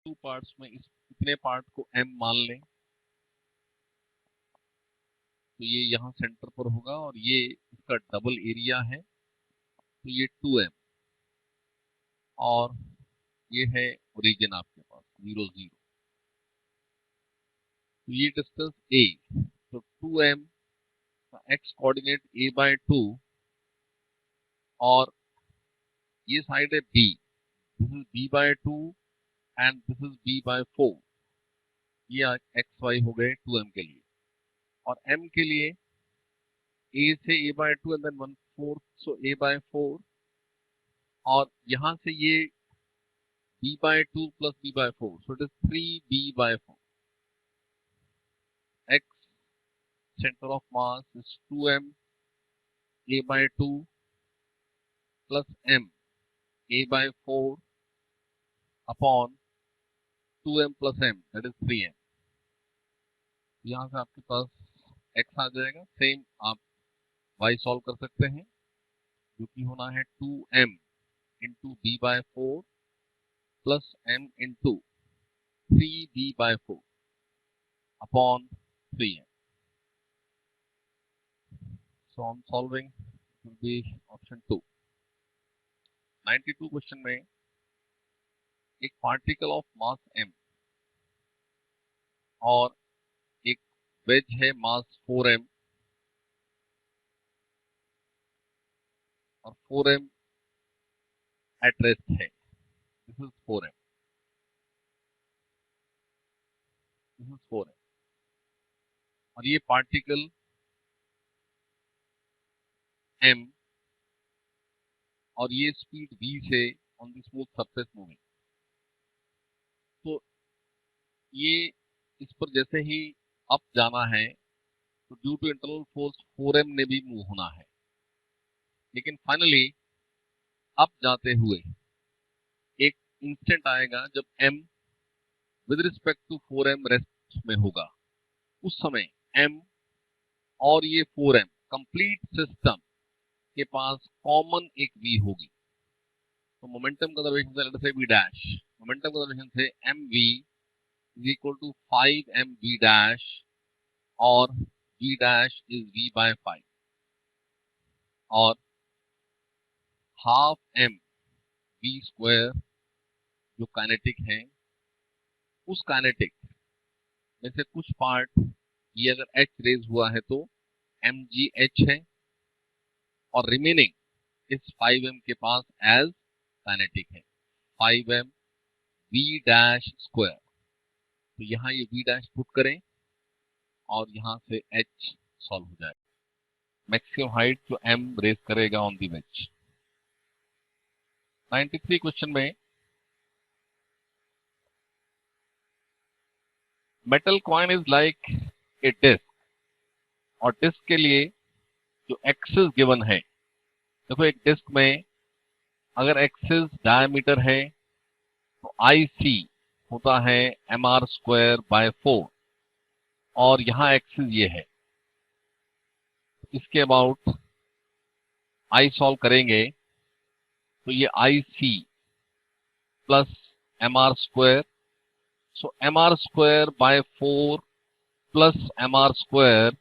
Two parts में इतने part को m मान लें तो ये यहाँ सेंटर पर होगा और ये इसका डबल एरिया है तो ये 2m और ये है ओरिजिन आपके पास 0 0। तो ये डिस्टेंस a, तो 2m का x कोऑर्डिनेट a/2 और ये साइड है b, this is b/2 and this is b/4। ये एक्स वाई हो गए 2m के लिए और m के लिए a से a/2 and then 1/4, so a/4 और यहाँ से ये b/2 plus b/4, so it is 3b/4। x center of mass is 2m a/2 plus m a/4 upon 2m plus m, that is 3m। यहाँ से आपके पास x आ जाएगा। Same आप y solve कर सकते हैं जो कि होना है 2m into b/4 plus m into 3b/4 upon 3m। So on solving it will be option 2। 92 question में एक पार्टिकल ऑफ मास m और एक वेज है मास 4m और 4m एट रेस्ट है। This is 4m, this is 4m और ये particle m और ये स्पीड v से on the smooth surface moving. तो ये इस पर जैसे ही अप जाना है तो due to internal force 4m ने भी मूव होना है, लेकिन फाइनली अप जाते हुए एक इंस्टेंट आएगा जब m with respect to 4m rest में होगा। उस समय m और ये 4m कंप्लीट सिस्टम के पास कॉमन एक v होगी। तो मोमेंटम कंजर्वेशन से लेट अस से v डैश, मोमेंटम कंजर्वेशन से mv is equal to 5mv dash और v डैश इज v/5 और हाफ m v स्क्वायर जो काइनेटिक है, उस काइनेटिक में से कुछ पार्ट ये अगर h रेज हुआ है तो mgh है और रिमेनिंग इस 5m के पास एज काइनेटिक है 5m v डैश स्क्वायर। तो यहाँ ये v डैश पुट करें और यहाँ से h सॉल्व हो जाएगा। मैक्सिमम हाइट जो m रेज करेगा ऑन दी वेज। 93 क्वेश्चन में metal coin is like a disc और डिस्क के लिए जो एक्सिस गिवन है, देखो एक डिस्क में अगर एक्सिस डायमीटर है तो IC होता है mr²/4 और यहाँ एक्सिस ये है। इसके अबाउट I सॉल्व करेंगे तो ये IC plus mr², so mr²/4 plus mr²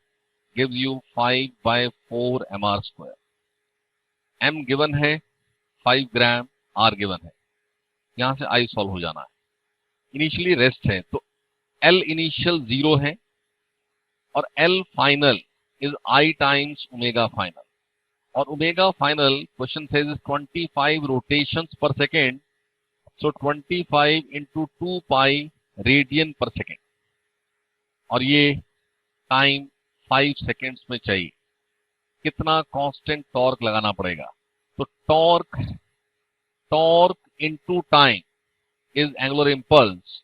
gives you 5/4 mr²। m given है 5 ग्राम, r गिवन है, यहां से I सॉल्व हो जाना है। इनिशियली रेस्ट है तो L इनिशियल 0 है और L final is I times omega final और omega final question says 25 rotations per second, so 25 into 2 pi radian per second और ये टाइम 5 सेकेंड्स में चाहिए। कितना कांस्टेंट टॉर्क लगाना पड़ेगा? तो torque into time is angular impulse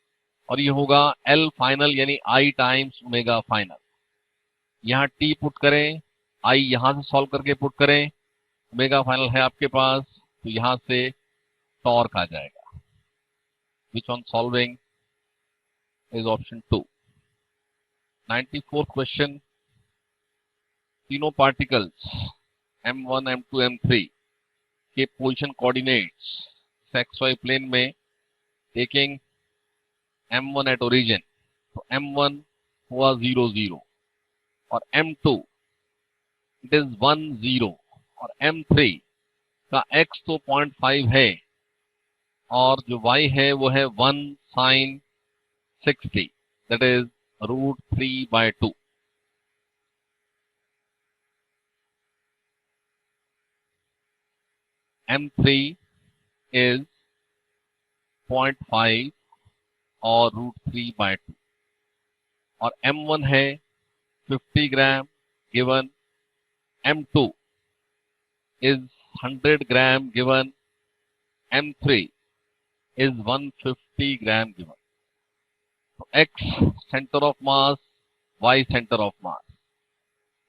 और ये होगा L फाइनल यानी I टाइम्स ओमेगा फाइनल। यहाँ T पुट करें, I यहां से सॉल्व करके पुट करें, ओमेगा फाइनल है आपके पास तो यहां से टॉर्क आ जाएगा। Which on solving is option 2। 94 question, तीनों पार्टिकल्स m1 m2 m3 के पोजीशन कोऑर्डिनेट्स XY प्लेन में टेकिंग M1 एट ओरिजिन, तो M1 हुआ 0 0, और M2 इट इज 1 0, और M3 का x तो 0.5 है, और जो y है वो है 1 sin 60, that is √3/2. M3 is 0.5 और √3/2, और M1 है 50 gram given, M2 is 100 gram given, M3 is 150 gram given. So X center of mass, Y center of mass.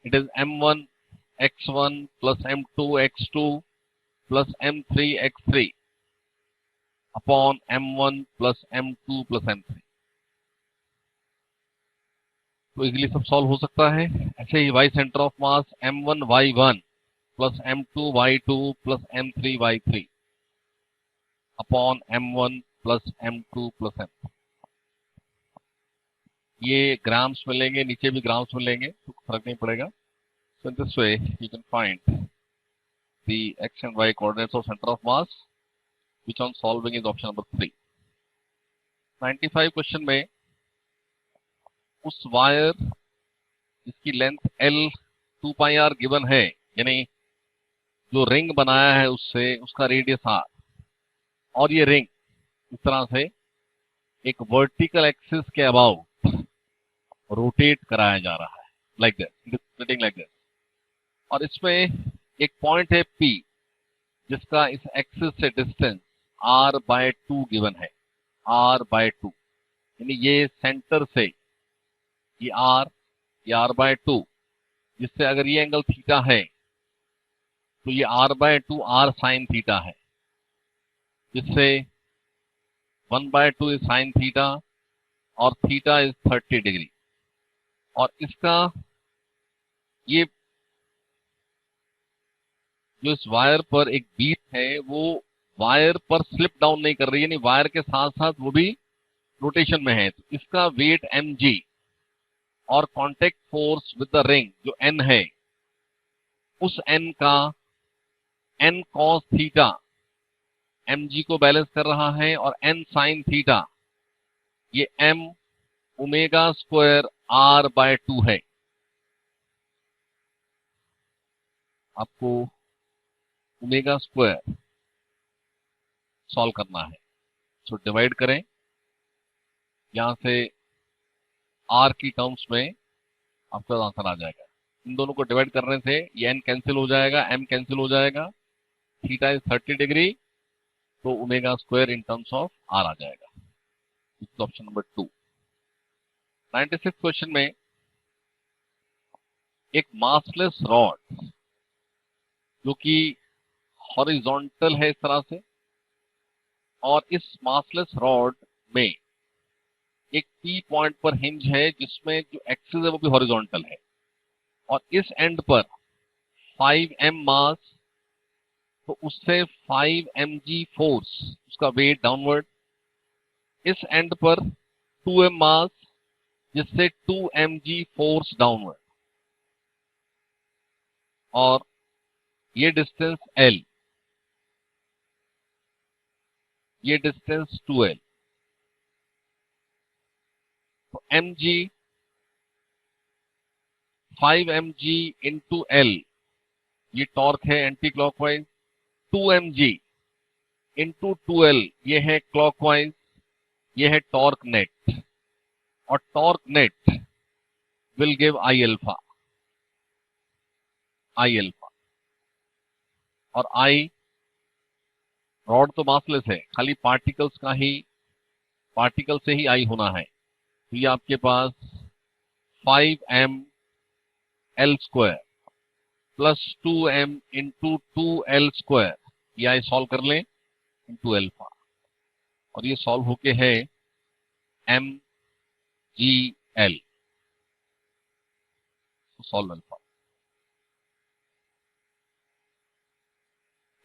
It is M1 X1 plus M2 X2 plus M3 X3 upon M1 plus M2 plus M3. तो easily सब solve हो सकता है. ऐसे ही Y centre of mass M1 Y1 plus M2 Y2 plus M3 Y3 upon M1 plus M2 plus M3. ये grams में लेंगे, नीचे भी ग्राम्स में लेंगे तो फर्क नहीं पड़ेगा. So in this way you can find the x and y coordinates of center of mass, which on solving is option number 3. 95 question में उस वायर जिसकी लेंथ L 2 पाई r गिवन है, यानी जो रिंग बनाया है उससे उसका रेडियस r, और ये रिंग इस तरह से एक वर्टिकल एक्सिस के अबाउट रोटेट कराया जा रहा है, लाइक दिस, और इसमें एक पॉइंट है P जिसका इस एक्सिस से डिस्टेंस r/2 गिवन है, r/2, यानी ये सेंटर से ये r/2, जिससे अगर ये एंगल थीटा है तो ये r/2 r साइन थीटा है, जिससे 1/2 इज साइन थीटा और थीटा इज 30 डिग्री. और इसका ये जो इस वायर पर एक बीट है वो वायर पर स्लिप डाउन नहीं कर रही है, यानी वायर के साथ साथ वो भी रोटेशन में है. तो इसका वेट mg और contact force with the ring जो n है, उस n का n cos थीटा mg को बैलेंस कर रहा है, और n sin थीटा ये m ओमेगा स्क्वायर r/2 है. आपको ओमेगा स्क्वायर सॉल्व करना है. सो डिवाइड करें, यहां से r की टर्म्स में आपका आंसर आ जाएगा. इन दोनों को डिवाइड करने से ये n कैंसिल हो जाएगा, m कैंसिल हो जाएगा, थीटा इज 30 डिग्री, तो omega square in terms of r आ जाएगा. Option number 2. 96 क्वेश्चन में एक मासलेस रॉड जो कि हॉरिजॉन्टल है इस तरह से, और इस मासलेस रॉड में एक P पॉइंट पर हिंज है जिसमें जो एक्सिस है वो भी हॉरिजॉन्टल है, और इस एंड पर 5m मास, तो उससे 5 mg फोर्स, उसका वेट डाउनवर्ड. इस एंड पर 2m मास, जिससे 2 mg फोर्स डाउनवर्ड, और ये डिस्टेंस L, ये डिस्टेंस 2L. तो mg 5 mg इंटू L, ये टॉर्क है anti clockwise. 2 mg into 2L ये है क्लॉकवाइज, ये है टॉर्क नेट, और torque net will give I alpha, और I रॉड तो मासलेस है, खाली पार्टिकल से ही I होना है. तो ये आपके पास 5m L square plus 2m into 2L square, ये I सॉल्व कर लें इंटू अल्फा, और ये सॉल्व होके है mgl, सॉल्व अल्फा.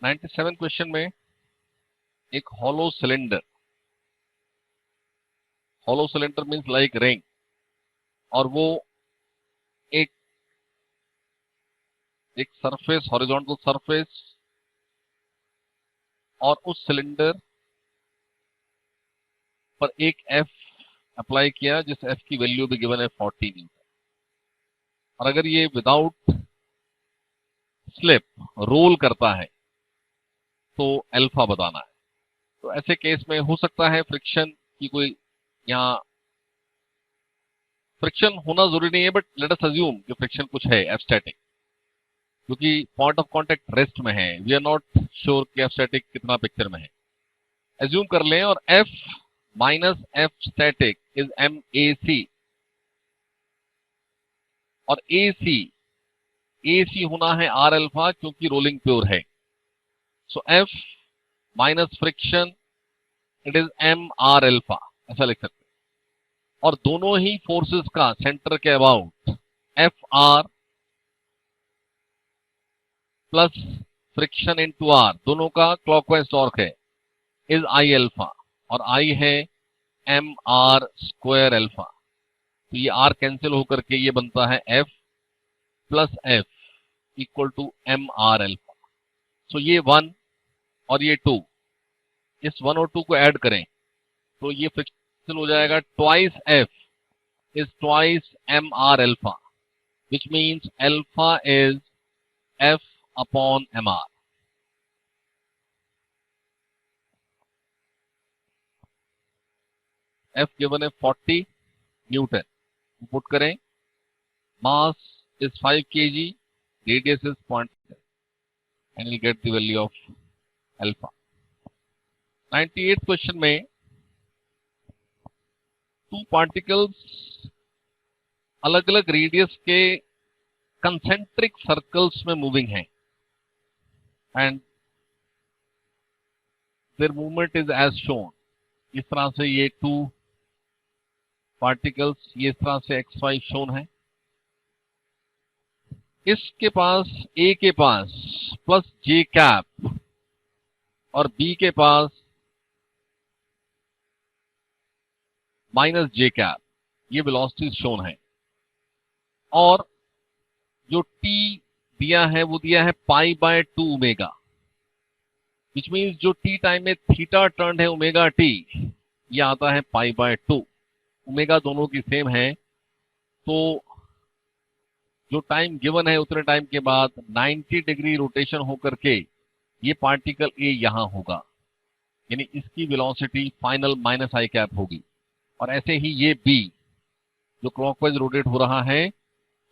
97 क्वेश्चन में एक hollow cylinder hollow cylinder means like ring, और वो एक एक सरफेस, हॉरिजॉन्टल सरफेस, और उस सिलेंडर पर एक एफ अप्लाई किया, जिस एफ की वैल्यू भी गिवन है 40 न्यूटन। और अगर ये विदाउट स्लिप रोल करता है तो अल्फा बताना है। तो ऐसे केस में हो सकता है फ्रिक्शन की कोई, यहाँ फ्रिक्शन होना जरूरी नहीं है, बट लेट अस अज्यूम कि फ्रिक्शन कुछ है एब्स्टैटिक, क्योंकि पॉइंट ऑफ कांटेक्ट रेस्ट में है। वी आर नॉट श्योर कि एब्स्टैटिक कितना पिक्चर में है, एज्यूम कर लें। और F minus F static is M A C, और ए सी होना है आर अल्फा, क्योंकि रोलिंग प्योर है। So F minus friction, it is M R alpha, ऐसा लिख सकते हैं। और दोनों ही फोर्सेस का सेंटर के about F R plus friction into R, दोनों का क्लॉकवाइज टॉर्क है, इज आई अल्फा, और आई है एम आर स्क्वायर अल्फा। तो ये आर कैंसिल होकर के ये बनता है F plus F equal to M R alpha. So ये 1 और ये 2, इस 1 और 2 को ऐड करें तो ये फ्रिक्शन हो जाएगा twice F is twice M R alpha, which means alpha is F upon mr. F given है 40 न्यूटन, पुट करें, mass is 5 kg, radius is 0.7, and you'll get the value of alpha. 98th question में two particles अलग अलग radius के concentric circles में moving हैं, and their movement is as shown. इस तरह से ये टू पार्टिकल्स ये इस तरह से एक्स वाई शोन है। इसके पास ए के पास प्लस जे कैप और बी के पास माइनस जे कैप, ये वेलोसिटीज शोन है। और जो टी दिया है वो दिया है pi by 2 omega, which means जो टी टाइम में थीटा टर्न है ओमेगा टी, ये आता है पाई बाय 2। ओमेगा दोनों की सेम है, तो जो टाइम गिवन है उतने टाइम के बाद 90 डिग्री रोटेशन होकर के ये पार्टिकल ए यहां होगा, यानी इसकी वेलोसिटी फाइनल माइनस आई कैप होगी। और ऐसे ही ये बी जो क्लॉकवाइज रोटेट हो रहा है,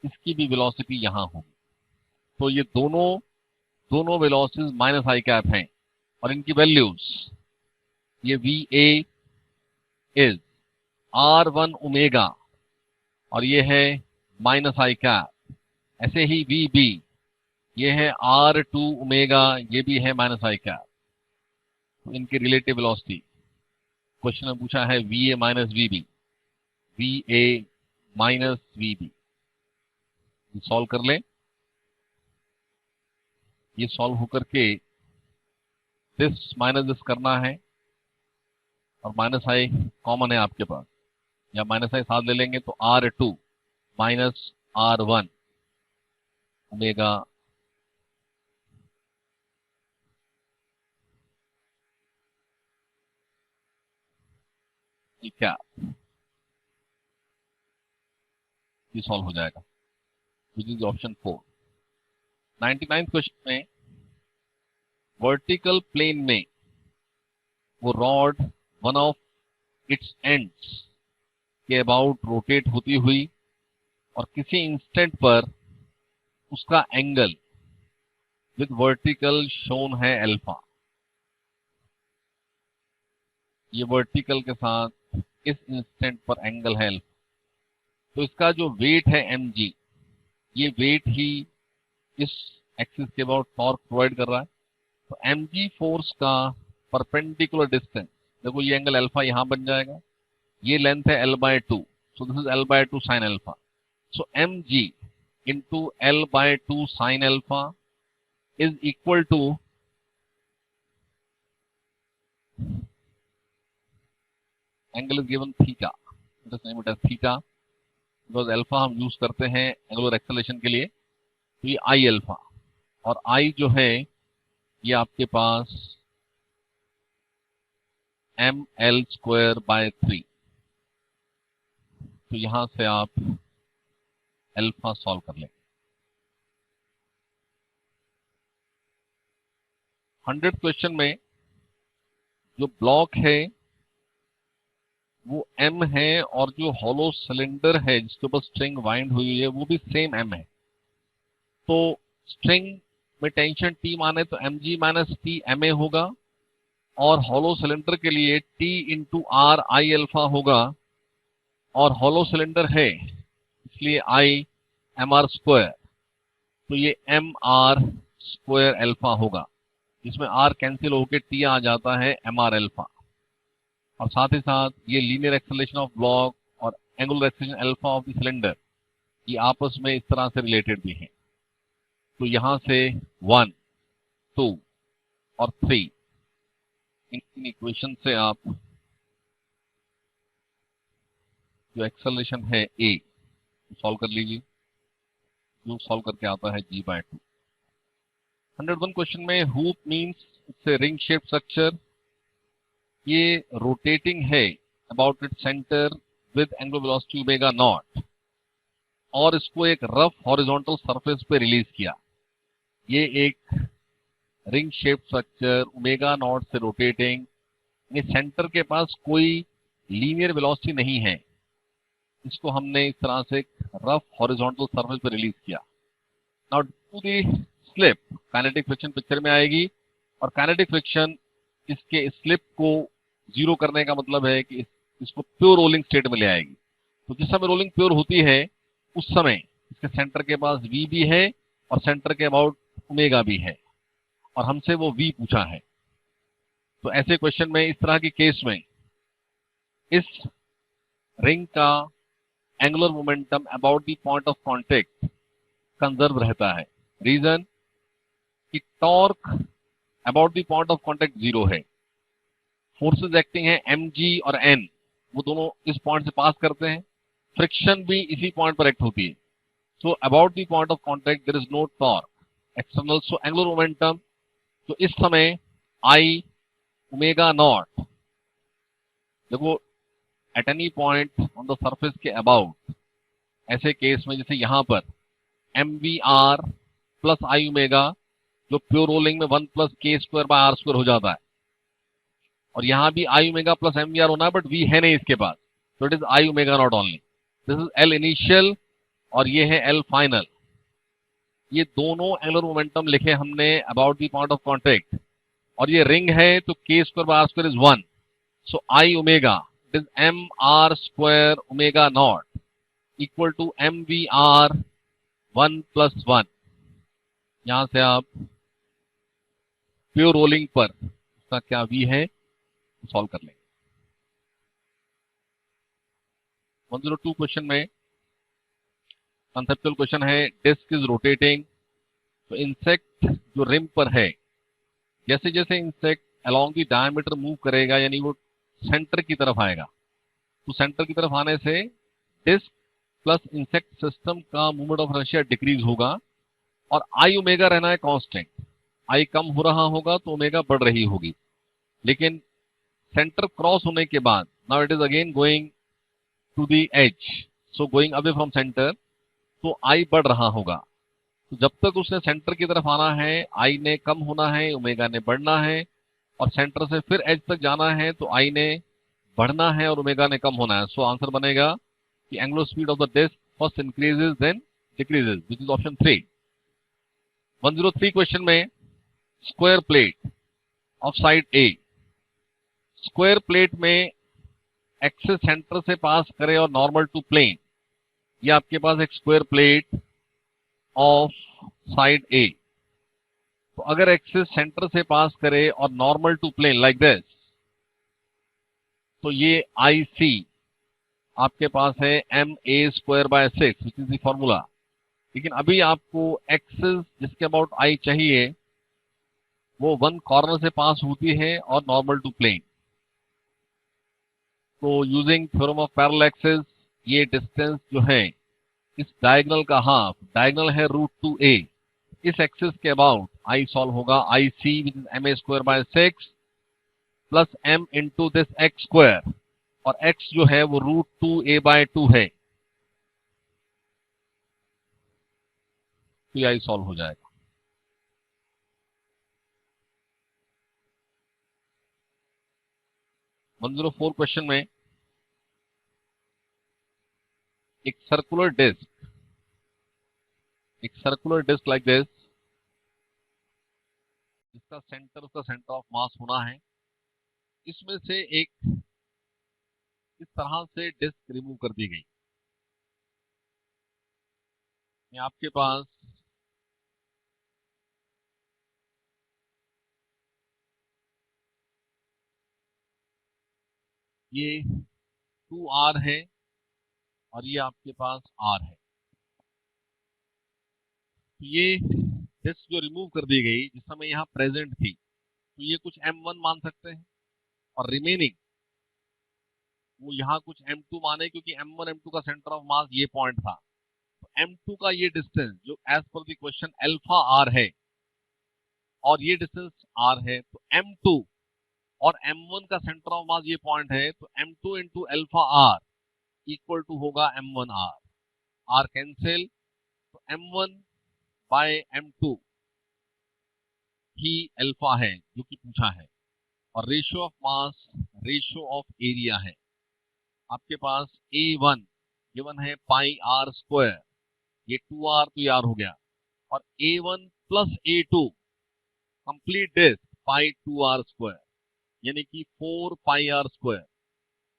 इसकी भी वेलोसिटी यहां होगी। तो ये दोनों वेलोसिटीज माइनस आई कैप हैं, और इनकी वैल्यूज, ये V A is R1 omega, और ये है माइनस आई कैप। ऐसे ही वी बी ये है R2 ओमेगा, ये भी है माइनस आई कैप। तो इनकी रिलेटिव वेलोसिटी क्वेश्चन में पूछा है V A minus V B, V A minus V B. Solve कर लें, ये सॉल्व होकर के दिस माइनस दिस करना है, और माइनस आई कॉमन है आपके पास, या माइनस आई साथ ले लेंगे तो R2 माइनस R1 ओमेगा क्या, ये सॉल्व हो जाएगा, which is option 4। 99th question में वर्टिकल प्लेन में वो rod one of its ends के अबाउट रोटेट होती हुई, और किसी इंस्टेंट पर उसका एंगल विद वर्टिकल शोन है अल्फा। ये वर्टिकल के साथ इस इंस्टेंट पर एंगल है अल्फा। तो इसका जो वेट है mg, ये वेट ही इस एक्सिस के अबाउट टॉर्क प्रोवाइड कर रहा है। तो mg फोर्स का परपेंडिकुलर डिस्टेंस, देखो ये एंगल अल्फा यहां बन जाएगा, ये लेंथ है l/2, so this is l/2 sine alpha. So mg into l/2 sine alpha is equal to angle is given theta, let us name it as theta, because alpha हम use करते हैं angular acceleration के लिए। तो ये आई alpha, और आई जो है ये आपके पास ml² 3। तो यहां से आप अल्फा सॉल्व कर लें। 100 क्वेश्चन में जो ब्लॉक है वो m है, और जो हॉलो सिलेंडर है जिसके ऊपर स्ट्रिंग वाइंड हुई है वो भी सेम m है। तो स्ट्रिंग में टेंशन T माने तो mg माइनस टी ma होगा, और हॉलो सिलेंडर के लिए T into are I alpha होगा, और हॉलो सिलेंडर है इसलिए आई mr²। तो ये mr² अल्फा होगा, जिसमें r कैंसिल होकर T आ जाता है mr अल्फा। और साथ ही साथ ये लीनियर एक्सेलरेशन ऑफ ब्लॉक और angular acceleration alpha of the cylinder ये आपस में इस तरह से रिलेटेड भी हैं। तो यहां से 1, 2 और 3 इन इक्वेशन से आप जो एक्सेलरेशन है a सॉल्व कर लीजिए, जो सॉल्व करके आता है g/2। 101 क्वेश्चन में hoop means it's a ring shape structure, ये रोटेटिंग है about it centre with angular velocity omega naught, और इसको एक रफ हॉरिजॉन्टल सरफेस पे रिलीज किया। ये एक ring shape structure omega naught से रोटेटिंग, ये सेंटर के पास कोई लीनियर वेलोसिटी नहीं है, इसको हमने इस तरह से एक रफ हॉरिजॉन्टल सरफेस पे रिलीज किया। Now to the slip, kinetic friction picture में आएगी, और काइनेटिक फ्रिक्शन इसके स्लिप को जीरो करने का मतलब है कि इसको प्योर रोलिंग स्टेट में ले आएगी। तो जिस समय रोलिंग प्योर होती है उस समय इसके सेंटर के पास v भी है और सेंटर के अबाउट ओमेगा भी है, और हमसे वो v पूछा है। तो ऐसे क्वेश्चन में इस तरह की केस में इस रिंग का angular momentum about the point of contact conserve रहता है। रीजन कि torque about the point of contact 0 है, फोर्सेस एक्टिंग है mg और n, वो दोनों इस पॉइंट से पास करते हैं, फ्रिक्शन भी इसी पॉइंट पर एक्ट होती है। So about the point of contact there is no torque external, so angular momentum, तो इस समय आई ओमेगा नॉट, देखो at any point on the surface के अबाउट, ऐसे केस में जैसे यहां पर mvr प्लस आई ओमेगा, जो प्योर रोलिंग में 1 प्लस k² r² हो जाता है, और यहां भी आई ओमेगा प्लस mvr होना है, बट v है नहीं इसके पास, तो it is I omega not only. This is L initial और ये है एल फाइनल। ये दोनों एंगुलर मोमेंटम लिखे हमने about the point of contact, और ये रिंग है तो k² r² is 1, so I omega it is mr² omega not equal to mvr 1 plus 1। यहां से आप प्योर रोलिंग पर उसका क्या v है सॉल्व कर लेंगे। 102 क्वेश्चन में कंसेप्चुअल क्वेश्चन है, डिस्क इज रोटेटिंग, तो इंसेक्ट जो रिम पर है, जैसे जैसे insect along the diameter move करेगा यानी वो सेंटर की तरफ आएगा, तो सेंटर की तरफ आने से डिस्क प्लस इंसेक्ट सिस्टम का मूवमेंट ऑफ इनर्शिया डिक्रीज होगा, और आई ओमेगा रहना है कांस्टेंट। आई कम हो रहा होगा तो ओमेगा बढ़ रही होगी, लेकिन सेंटर क्रॉस होने के बाद now it is again going to the edge, so going away from centre, तो आई बढ़ रहा होगा। तो जब तक उसने सेंटर की तरफ आना है आई ने कम होना है, ओमेगा ने बढ़ना है, और सेंटर से फिर एज तक जाना है तो आई ने बढ़ना है और ओमेगा ने कम होना है। सो आंसर बनेगा कि angular speed of the disc first increases then decreases, which is option 3। 103 question में square plate of side A, square plate में एक्सिस सेंटर से पास करे और नॉर्मल टू प्लेन, ये आपके पास एक square plate of side a, तो अगर एक्सिस सेंटर से पास करे और normal to plane like this, तो ये आई सी आपके पास है ma² 6 which is the formula. लेकिन अभी आपको एक्सिस जिसके अबाउट आई चाहिए वो 1 कॉर्नर से पास होती है और नॉर्मल टू प्लेन, तो using theorem of parallel axis ये डिस्टेंस जो है इस डायगोनल का हाफ, डायगोनल है √2a, इस एक्सिस के अबाउट आई सॉल्व होगा I C which is ma²/6 plus m into this x², और x जो है वो √2a/2 है, तो ये आई सॉल्व हो जाएगा। 104 क्वेश्चन में एक सर्कुलर डिस्क लाइक दिस, जिसका सेंटर उसका सेंटर ऑफ मास होना है, इसमें से एक इस तरह से डिस्क रिमूव कर दी गई। ये आपके पास ये 2r है और ये आपके पास r है। तो ये डिस्क जो रिमूव कर दी गई जिस समय यहाँ प्रेजेंट थी, तो ये कुछ m1 मान सकते हैं, और रिमेनिंग वो यहाँ कुछ m2 माने, क्योंकि m1 m2 का सेंटर ऑफ मास ये पॉइंट था। तो m2 का ये डिस्टेंस जो as per the question alpha r है और ये डिस्टेंस r है, तो m2 और m1 का सेंटर ऑफ मास ये पॉइंट है, तो m2 into alpha r equal to होगा m1r। r कैंसिल, तो m1 बाय m2 ही अल्फा है जो कि पूछा है, और ratio of mass ratio of area है। आपके पास a1 गिवन है πr², ये 2r तो यार हो गया, और a1 plus a2 complete disc π2r², यानी कि 4πr²।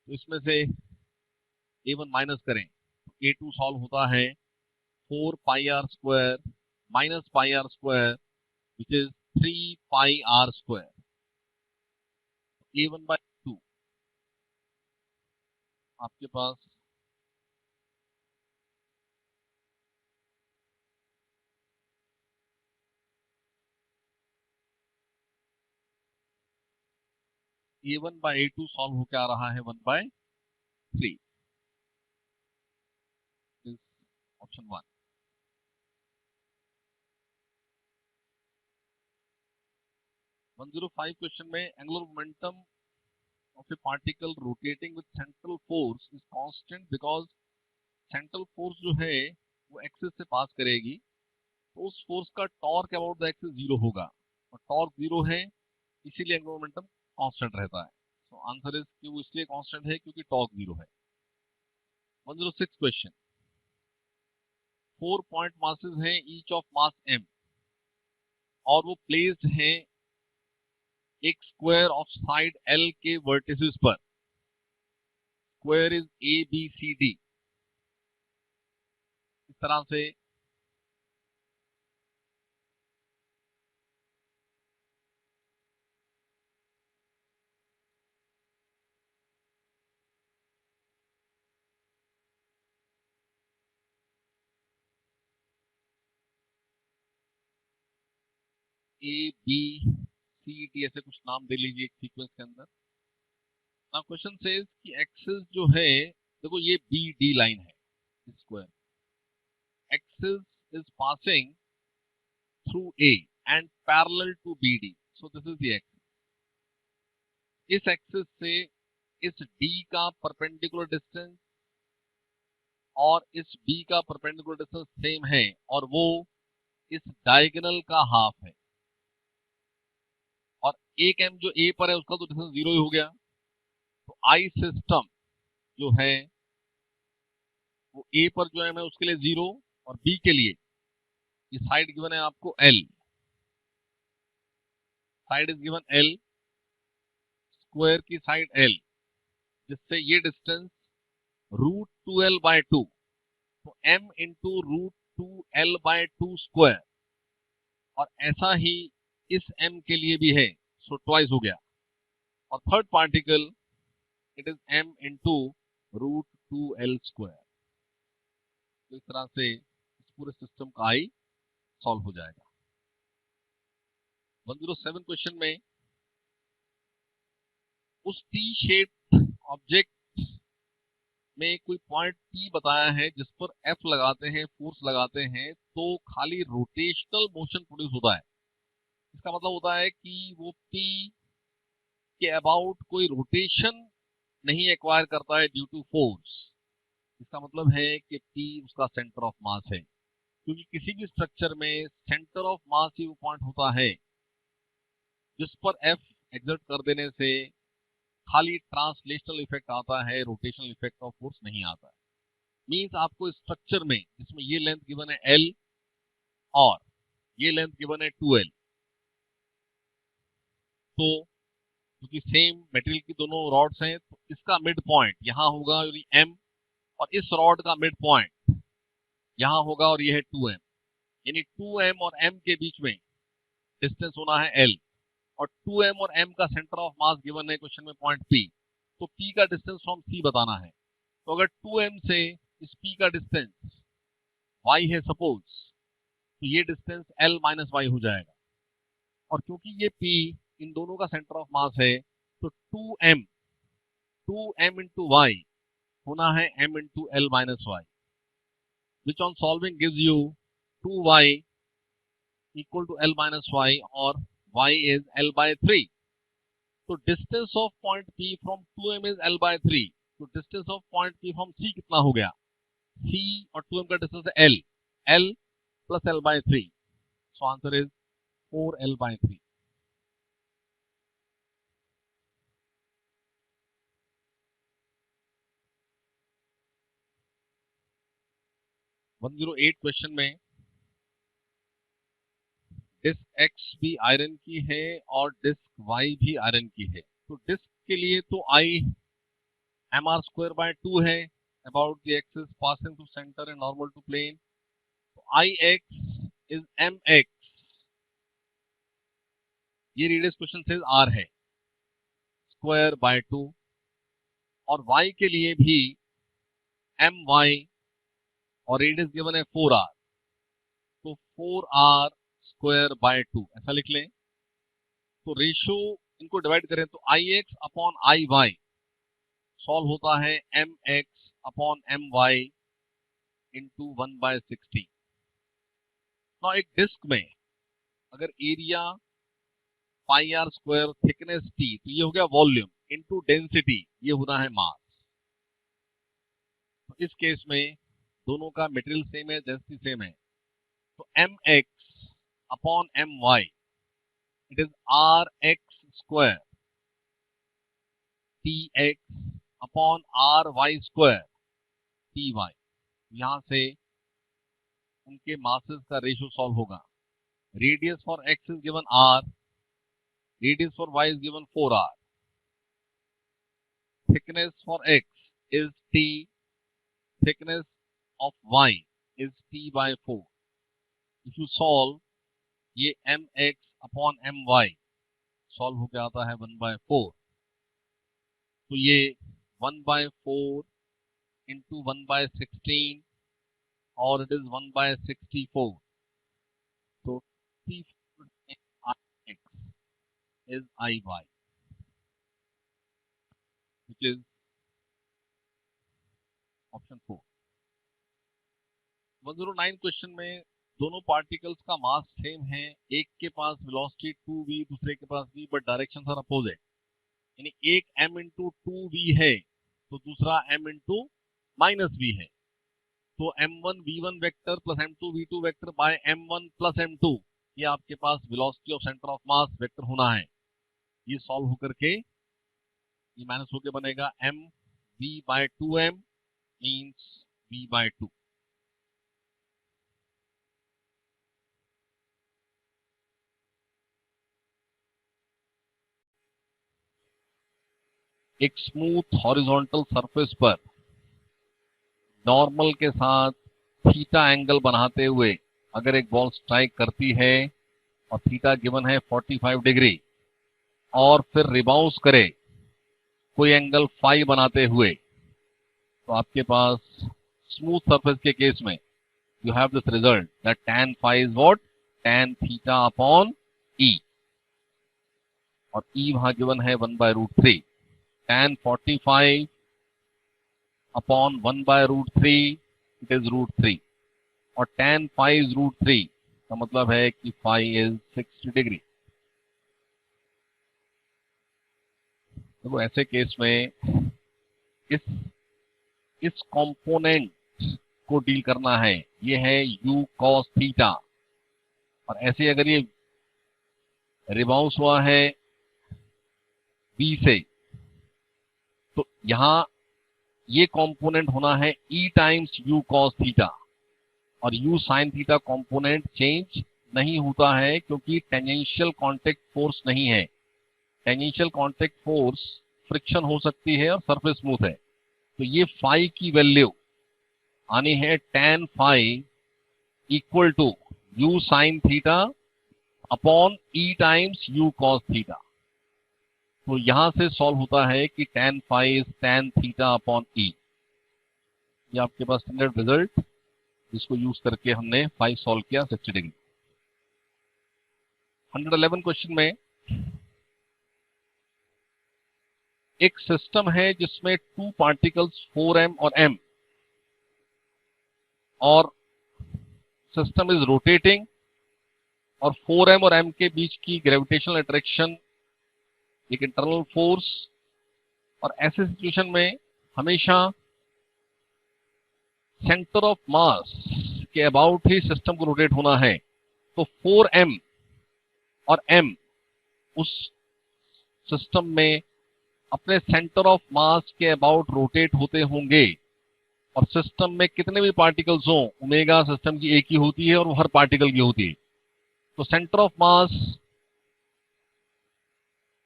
तो इसमें से a1 माइनस करें तो a2 सॉल्व होता है 4πr² minus πr² which is 3πr², a1/2 आपके पास a1/a2 सॉल्व होकर आ रहा है 1/3, इज ऑप्शन 1। 105 क्वेश्चन में angular momentum of a particle rotating with central force is constant because central force जो है वो एक्सिस से पास करेगी, तो उस फोर्स का टॉर्क अबाउट द एक्सिस 0 होगा, और टॉर्क 0 है इसीलिए एंगुलर मोमेंटम कांस्टेंट रहता है। तो आंसर इज कि वो इसलिए कांस्टेंट है क्योंकि टॉर्क 0 है। 106 क्वेश्चन, 4 पॉइंट मासेस हैं ईच ऑफ मास m, और वो प्लेस्ड हैं एक स्क्वायर ऑफ साइड l के वर्टिसेस पर। स्क्वायर इज ABCD, इस तरह से ABCD ऐसे कुछ नाम दे लीजिए एक सीक्वेंस के अंदर। नाउ क्वेश्चन सेज कि एक्सिस जो है, देखो ये BD लाइन है, square axis is passing through A and parallel to BD, so this is the axis. इस एक्सिस से इस D का परपेंडिकुलर डिस्टेंस और इस B का परपेंडिकुलर डिस्टेंस सेम है, और वो इस डायगोनल का हाफ है, और एक m जो A पर है उसका तो डिस्टेंस 0 ही हो गया। तो आई सिस्टम जो है वो A पर जो है उसके लिए 0, और B के लिए ये साइड गिवन है आपको L, side is given L, square की साइड L, जिससे ये डिस्टेंस √2l/2, तो m इंटू √2l/2 स्क्वायर, और ऐसा ही इस m के लिए भी है, सो ट्वाइस हो गया। और third particle it is m into √2l²। तो इस तरह से इस पूरे सिस्टम का आई सॉल्व हो जाएगा। 107 क्वेश्चन में उस टी शेप ऑब्जेक्ट में कोई पॉइंट P बताया है जिस पर F लगाते हैं, फोर्स लगाते हैं, तो खाली रोटेशनल मोशन प्रोड्यूस होता है। इसका मतलब होता है कि वो P के अबाउट कोई रोटेशन नहीं एक्वायर करता है ड्यू टू फोर्स। इसका मतलब है कि P उसका सेंटर ऑफ मास है, क्योंकि किसी भी स्ट्रक्चर में सेंटर ऑफ मास ही वो पॉइंट होता है जिस पर F एग्जर्ट कर देने से खाली ट्रांसलेशनल इफेक्ट आता है, रोटेशनल इफेक्ट ऑफ फोर्स नहीं आता है। मीन्स आपको स्ट्रक्चर में जिसमें ये लेंथ गिवन है L और ये लेंथ गिवन है 2L, तो क्योंकि सेम मटेरियल की दोनों रॉड्स हैं, तो इसका मिड पॉइंट यहाँ होगा M, और इस रॉड का मिड पॉइंट यहाँ होगा और ये है 2M। यानी 2M और M के बीच में डिस्टेंस होना है L, और 2M और M का सेंटर ऑफ मास गिवन है क्वेश्चन में पॉइंट P, तो P का डिस्टेंस फ्रॉम C बताना है। तो अगर 2M से इस P का डिस्टेंस y है सपोज, तो ये डिस्टेंस L माइनस y हो जाएगा, और क्योंकि ये P इन दोनों का सेंटर ऑफ मास है, तो 2M इंटू y होना है M into L minus y, which on solving gives you 2y equal to L minus y, और y इज L बाय 3। तो distance of point P from 2M is L by 3। तो distance of point P from C कितना हो गया? C और 2M का distance है L plus L by 3। So answer is 4L by 3। 108 question में disc X भी आयरन की है और डिस्क Y भी आयरन की है। तो डिस्क के लिए तो I mr स्क्वायर बाय 2 है, about the axis passing to centre and normal to plane. तो Ix इज mx, ये रेडियस क्वेश्चन से R है, स्क्वायर बाय 2, और Y के लिए भी my और रेडियस गिवन है 4r, तो 4r स्क्वायर बाय 2 ऐसा लिख लें। तो रेशियो इनको डिवाइड करें तो Ix अपॉन Iy सॉल्व होता है mx अपॉन my इंटू 1/60। ना एक डिस्क में अगर area pi r square, thickness t, तो ये हो गया वॉल्यूम इंटू डेंसिटी, ये होना है मास। तो इस केस में दोनों का मटेरियल सेम है, डेंसिटी सेम है, तो mx upon my it is rx square tx upon ry square ty। यहां से उनके मासेस का रेशियो सॉल्व होगा। Radius for x is given r, radius for y is given 4r, thickness for x is t, thickness of y is t by 4। if you solve, ये mx upon my solve हो गया आता है 1/4। तो ये 1/4 into 1/16 और it is 1/64। तो t x is I y, which is option 4। 109 question में दोनों पार्टिकल्स का मास सेम है, एक के पास वेलोसिटी 2v, दूसरे के पास v, but direction are opposite. यानी एक m इंटू 2v है तो दूसरा m इंटू माइनस v है। तो m1 v1 vector plus m2 v2 vector by m1 plus m2, ये आपके पास velocity of centre of mass vector होना है। ये सॉल्व होकर के ये माइनस होकर बनेगा m v by 2m means v by 2। एक स्मूथ हॉरिजॉन्टल सरफेस पर नॉर्मल के साथ थीटा एंगल बनाते हुए अगर एक बॉल स्ट्राइक करती है और थीटा गिवन है 45 डिग्री, और फिर रिबाउंस करे कोई एंगल फाई बनाते हुए, तो आपके पास स्मूथ सरफेस के केस में you have this result that tan phi is what, tan theta upon e, और e वहां गिवन है 1/√3। tan 45 अपॉन 1/√3 इट इज √3 और tan phi इज √3 का मतलब है कि phi इज 60 डिग्री। देखो ऐसे केस में इस कंपोनेंट को डील करना है, ये है u cos थीटा, और ऐसे अगर ये रिबाउंस हुआ है b से, तो यहां ये कंपोनेंट होना है e times u cos theta, और u sin theta component change नहीं होता है क्योंकि टेंजेंशियल कांटेक्ट फोर्स नहीं है। टेंजेंशियल कांटेक्ट फोर्स फ्रिक्शन हो सकती है और सरफेस स्मूथ है। तो ये फाई की वैल्यू आनी है tan phi equal to u sin theta upon e times u cos theta. तो यहां से सॉल्व होता है कि tan phi is tan theta upon e। ये आपके पास स्टैंडर्ड रिजल्ट, जिसको यूज करके हमने फाई सॉल्व किया 60 डिग्री। 111 क्वेश्चन में एक सिस्टम है जिसमें 2 पार्टिकल्स 4m और m, और सिस्टम इज रोटेटिंग, और 4m और m के बीच की ग्रेविटेशनल अट्रैक्शन एक इंटरनल फोर्स, और ऐसे सिचुएशन में हमेशा सेंटर ऑफ मास के अबाउट ही सिस्टम को रोटेट होना है। तो 4m और m उस सिस्टम में अपने सेंटर ऑफ मास के अबाउट रोटेट होते होंगे, और सिस्टम में कितने भी पार्टिकल्स हों, ओमेगा सिस्टम की एक ही होती है और वो हर पार्टिकल की होती है। तो सेंटर ऑफ मास,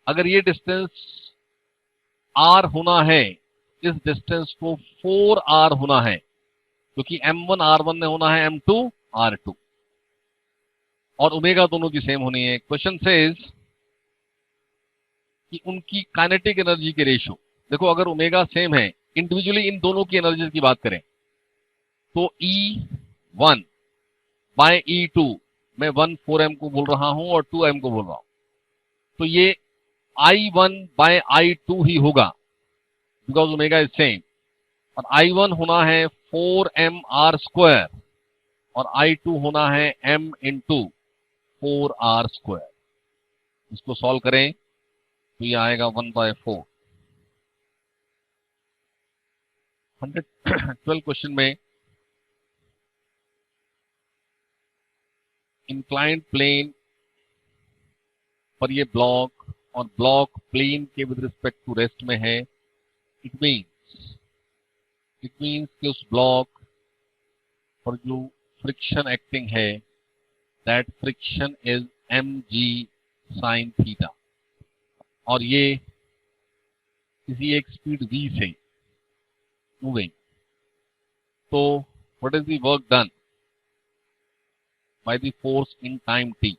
अगर ये डिस्टेंस r होना है, इस डिस्टेंस को 4r होना है, क्योंकि m1 r1 में होना है m2 r2, और ओमेगा दोनों की सेम होनी है। क्वेश्चन सेज कि उनकी काइनेटिक एनर्जी के रेशियो, देखो अगर ओमेगा सेम है, इंडिविजुअली इन दोनों की एनर्जी की बात करें तो E1 बाय E2, मैं 1 4m को बोल रहा हूं और 2m को बोल रहा हूं, तो ये I1 बाय I2 ही होगा, बिकॉज ओमेगा इज सेम, और I1 होना है 4mr² और I2 होना है m इंटू 4r²। इसको सॉल्व करें तो ये आएगा 1/4। 112 क्वेश्चन में इंक्लाइंड प्लेन पर ये ब्लॉक, और ब्लॉक प्लेन के विद रिस्पेक्ट टू रेस्ट में है। इट मीन्स कि उस ब्लॉक पर जो फ्रिक्शन एक्टिंग है, that friction is mg sin theta, और ये किसी एक स्पीड v से मूविंग। तो what is the work done by the force in time t?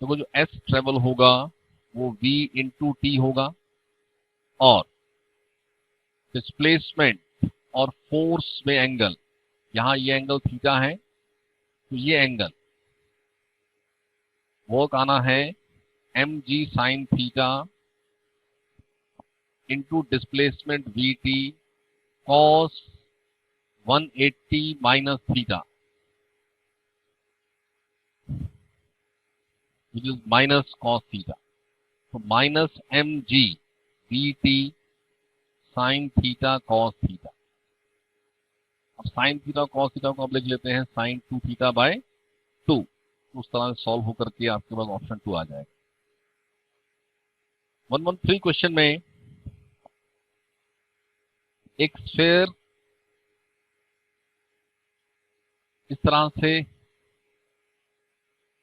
तो वो जो s ट्रेवल होगा वो v इंटू टी होगा, और डिस्प्लेसमेंट और फोर्स में एंगल, यहां ये एंगल थीटा है, तो ये एंगल वर्क आना है mg sin theta into displacement vt cos 180 minus theta, which is minus cos theta. तो minus mg vt sin theta cos theta. अब sin थीटा cos थीटा को अब लिख लेते हैं sin 2 थीटा बाय 2। उस तरह से सॉल्व होकर के आपके पास ऑप्शन 2 आ जाएगा। 113 क्वेश्चन में एक स्फीयर इस तरह से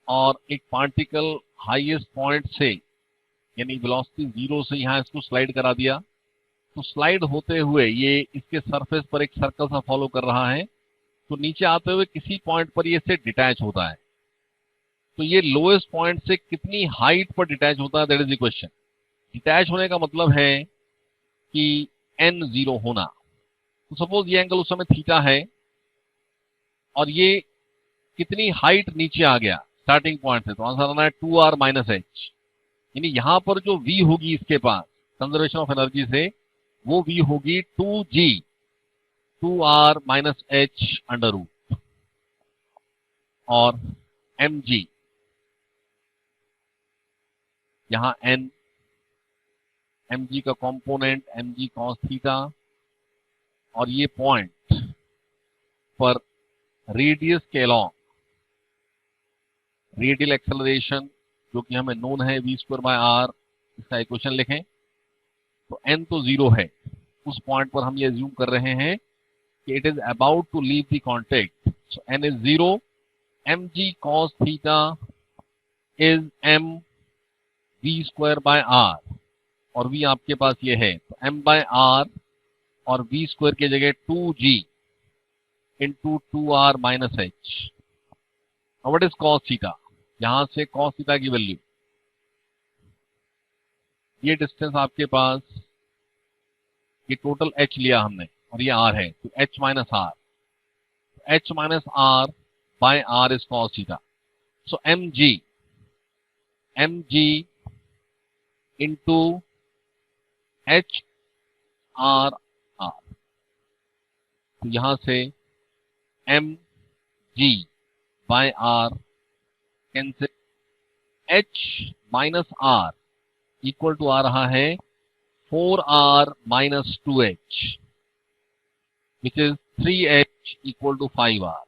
और एक पार्टिकल हाईएस्ट पॉइंट से, यानी वेलोसिटी 0 से यहां इसको स्लाइड करा दिया, तो स्लाइड होते हुए ये इसके सरफेस पर एक सर्कल सा फॉलो कर रहा है, तो नीचे आते हुए किसी पॉइंट पर ये से डिटैच होता है। तो ये लोएस्ट पॉइंट से कितनी हाइट पर डिटैच होता है, that is the question. Detach होने का मतलब है कि n0 होना। तो सपोज ये एंगल उस समय थीटा है, और ये कितनी हाइट नीचे आ गया स्टार्टिंग पॉइंट से, तो आंसर आना है 2r माइनस h। यानी यहां पर जो v होगी इसके पास कंजर्वेशन ऑफ एनर्जी से, वो v होगी 2g 2r minus h under root और mg यहां n mg का कंपोनेंट mg cos थीटा और ये पॉइंट पर रेडियस के अलॉन्ग रेडियल एक्सेलरेशन जो कि हमें नोन है v स्क्वायर बाय r, इसका इक्वेशन लिखें तो n तो 0 है, उस पॉइंट पर हम ये अज्यूम कर रहे हैं कि it is about to leave the contact, so n is 0, mg cos theta is m v square by r और v आपके पास ये है तो m बाय r और v स्क्वायर की जगह 2g into 2r minus h। What is cos theta, यहां से cos थीटा की वैल्यू, ये डिस्टेंस आपके पास, ये टोटल h लिया हमने और ये r है तो h minus r, h minus r by r is cos theta, so mg into h r r, तो यहां से mg by r cancel, h minus r equal to आ रहा है 4r minus 2h which is 3h equal to 5r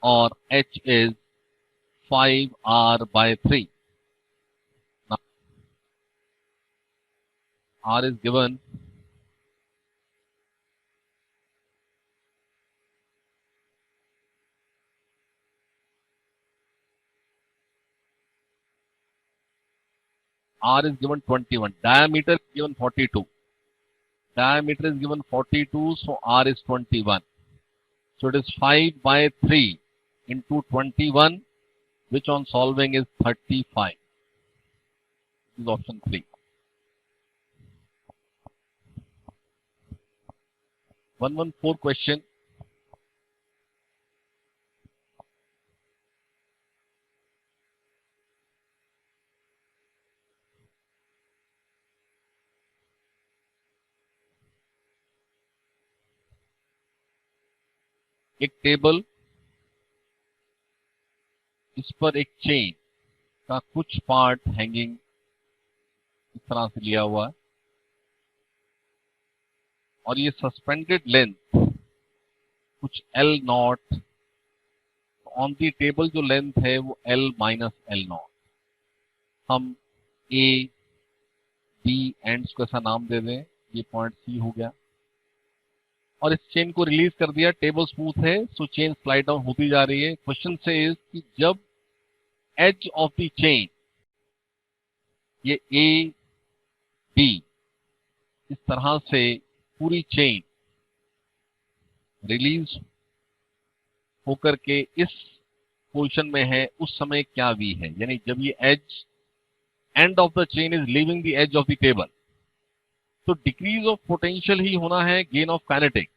और h is 5r by 3। R is given R is given 21, diameter is given 42, diameter is given 42, so R is 21, so it is 5 by 3 into 21, which on solving is 35. This is option 3. 114 question. एक table, इस पर एक chain का कुछ part hanging इस तरह से लिया हुआ है और ये सस्पेंडेड लेंथ कुछ L not, on the table जो लेंथ है वो L माइनस L नॉट, हम A B एंड्स को ऐसा नाम दे दें, ये पॉइंट C हो गया और इस चेन को रिलीज कर दिया, टेबल स्मूथ है सो चेन स्लाइड डाउन होती जा रही है। क्वेश्चन से इज कि जब एज ऑफ द चेन ये A B इस तरह से पूरी चेन रिलीज होकर के इस पोजीशन में है उस समय क्या V है, यानी जब ये edge end of the chain is leaving the edge of the table तो डिक्रीज ऑफ पोटेंशियल ही होना है गेन ऑफ काइनेटिक,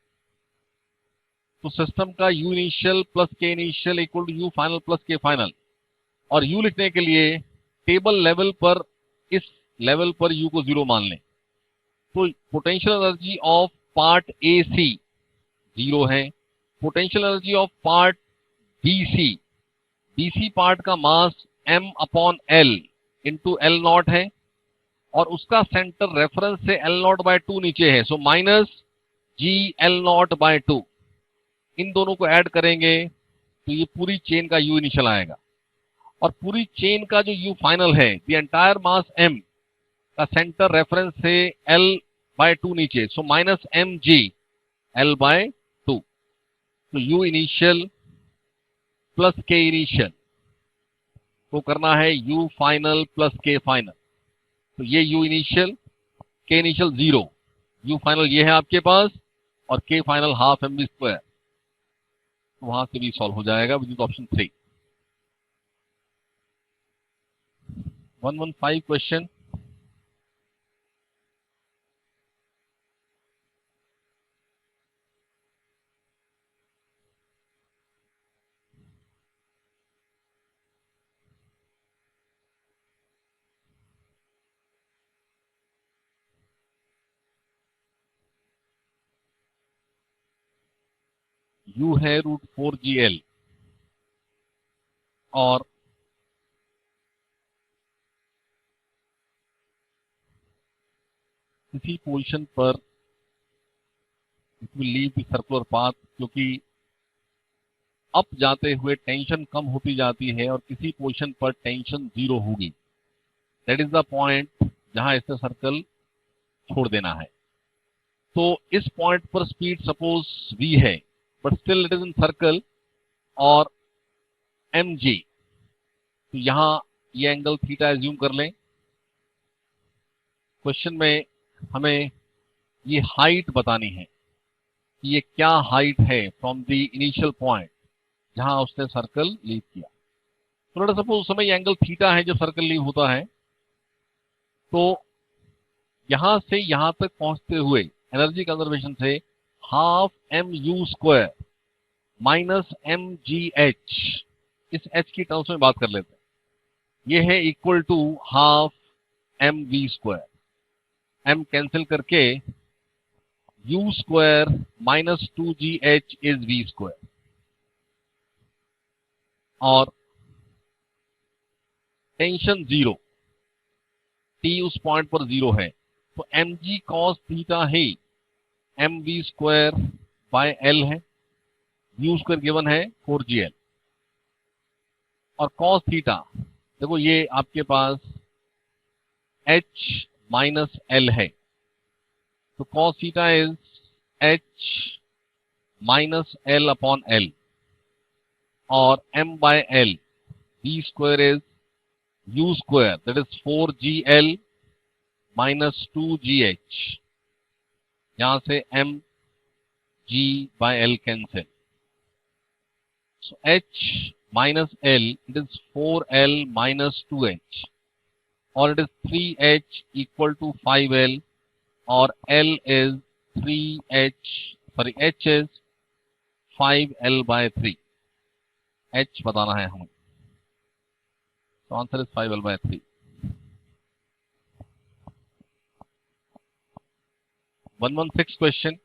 तो सिस्टम का U initial plus K initial equal to U final plus K final, और U लिखने के लिए टेबल लेवल पर इस लेवल पर U को 0 मान लें, तो potential energy of part AC 0 है, potential energy of part BC part का mass m upon L into L not है और उसका सेंटर रेफरेंस से L नॉट बाय 2 नीचे है, सो minus G L not by 2, इन दोनों को ऐड करेंगे तो ये पूरी चेन का U इनिशियल आएगा और पूरी चेन का जो U फाइनल है, द एंटायर मास m का सेंटर रेफरेंस से L बाय 2 नीचे, so minus mg L by 2, तो U initial plus K initial को करना है U final plus K final, तो ये U initial K initial 0, U final ये है आपके पास और K final half mv square, तो वहां से भी सॉल्व हो जाएगा which is option 3। 115 question. u है √4gl और किसी पोजीशन पर it will leave the circular path, क्योंकि अप जाते हुए टेंशन कम होती जाती है और किसी पोजीशन पर टेंशन 0 होगी। दैट इज द पॉइंट जहां इसे सर्कल छोड़ देना है। तो इस पॉइंट पर स्पीड सपोज v है, but still it is in circle और mg, तो यहां ये एंगल थीटा एज्यूम कर लें। क्वेश्चन में हमें ये हाइट बतानी है कि ये क्या हाइट है फ्रॉम द इनिशियल पॉइंट जहां उसने सर्कल लीव किया। तो लेट अस सपोज उस समय ये एंगल थीटा है जब सर्कल लीव होता है। तो यहां से यहां तक पहुंचते हुए एनर्जी कंजर्वेशन से हाफ mu² माइनस mgh, इस h की टर्म्स में बात कर लेते हैं, ये है equal to half mv²। m cancel करके u² minus 2gh is v²। और टेंशन 0, t उस पॉइंट पर 0 है, तो mg cos थीटा है mv² बाय l है, u² गिवन है 4gl। और cos थीटा देखो ये आपके पास h माइनस l है, तो cos theta is h minus l upon l और m by l, v² is u², that is 4gl minus 2gh, यहां से m g by l cancel. So h minus l, it is 4l minus 2h, or it is 3h equal to 5l, or l is 3h, sorry, h is 5l by 3। h बताना है हमें, तो answer is 5l by 3। 116 question.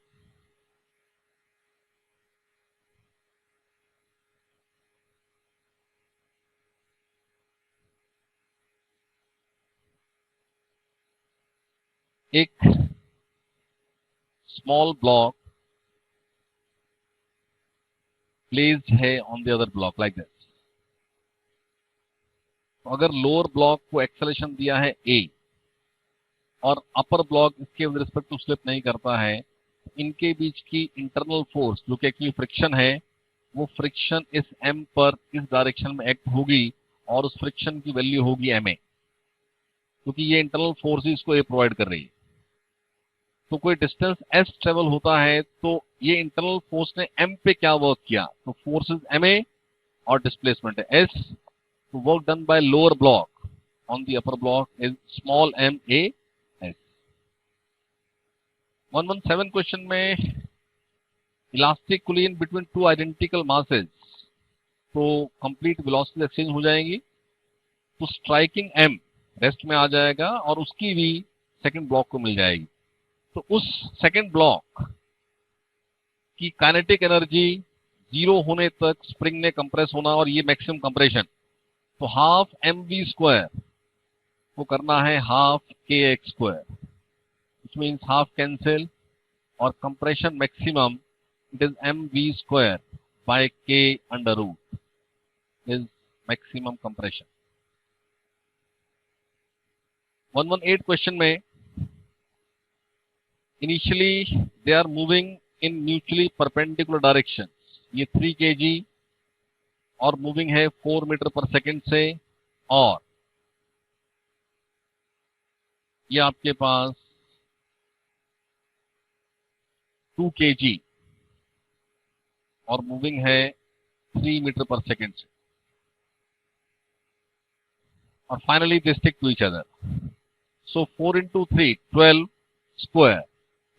एक small block placed है on the other block like this. तो अगर lower block को acceleration दिया है a और अपर ब्लॉक इसके विद रिस्पेक्ट टू स्लिप नहीं करता है, इनके बीच की इंटरनल फोर्स जो कि एक्चुअली फ्रिक्शन है, वो फ्रिक्शन इस m पर इस डायरेक्शन में एक्ट होगी और उस फ्रिक्शन की वैल्यू होगी ma, क्योंकि ये इंटरनल फोर्स ही इसको a प्रोवाइड कर रही है। तो कोई डिस्टेंस s ट्रेवल होता है तो ये इंटरनल फोर्स ने m पे क्या वर्क किया, तो फोर्स इज ma और डिस्प्लेसमेंट है s। तो work done by lower block on the upper block is small m a s। 117 question में elastic collision between two identical masses, तो कंप्लीट वेलोसिटी एक्सचेंज हो जाएंगी, तो स्ट्राइकिंग m रेस्ट में आ जाएगा और उसकी भी सेकंड ब्लॉक को मिल जाएगी। तो उस सेकंड ब्लॉक की काइनेटिक एनर्जी 0 होने तक स्प्रिंग ने कंप्रेस होना और ये मैक्सिमम कंप्रेशन, तो हाफ mv² को करना है half kx², which means half cancel, और compression maximum it is mv² by k under root is maximum compression। 118 question में initially they are moving in mutually perpendicular direction, ये 3 kg और moving है 4 metre पर second से, और ये आपके पास 2 kg और मूविंग है 3 मीटर पर सेकेंड से, और finally they stick to each other. So 4 into 3 12 square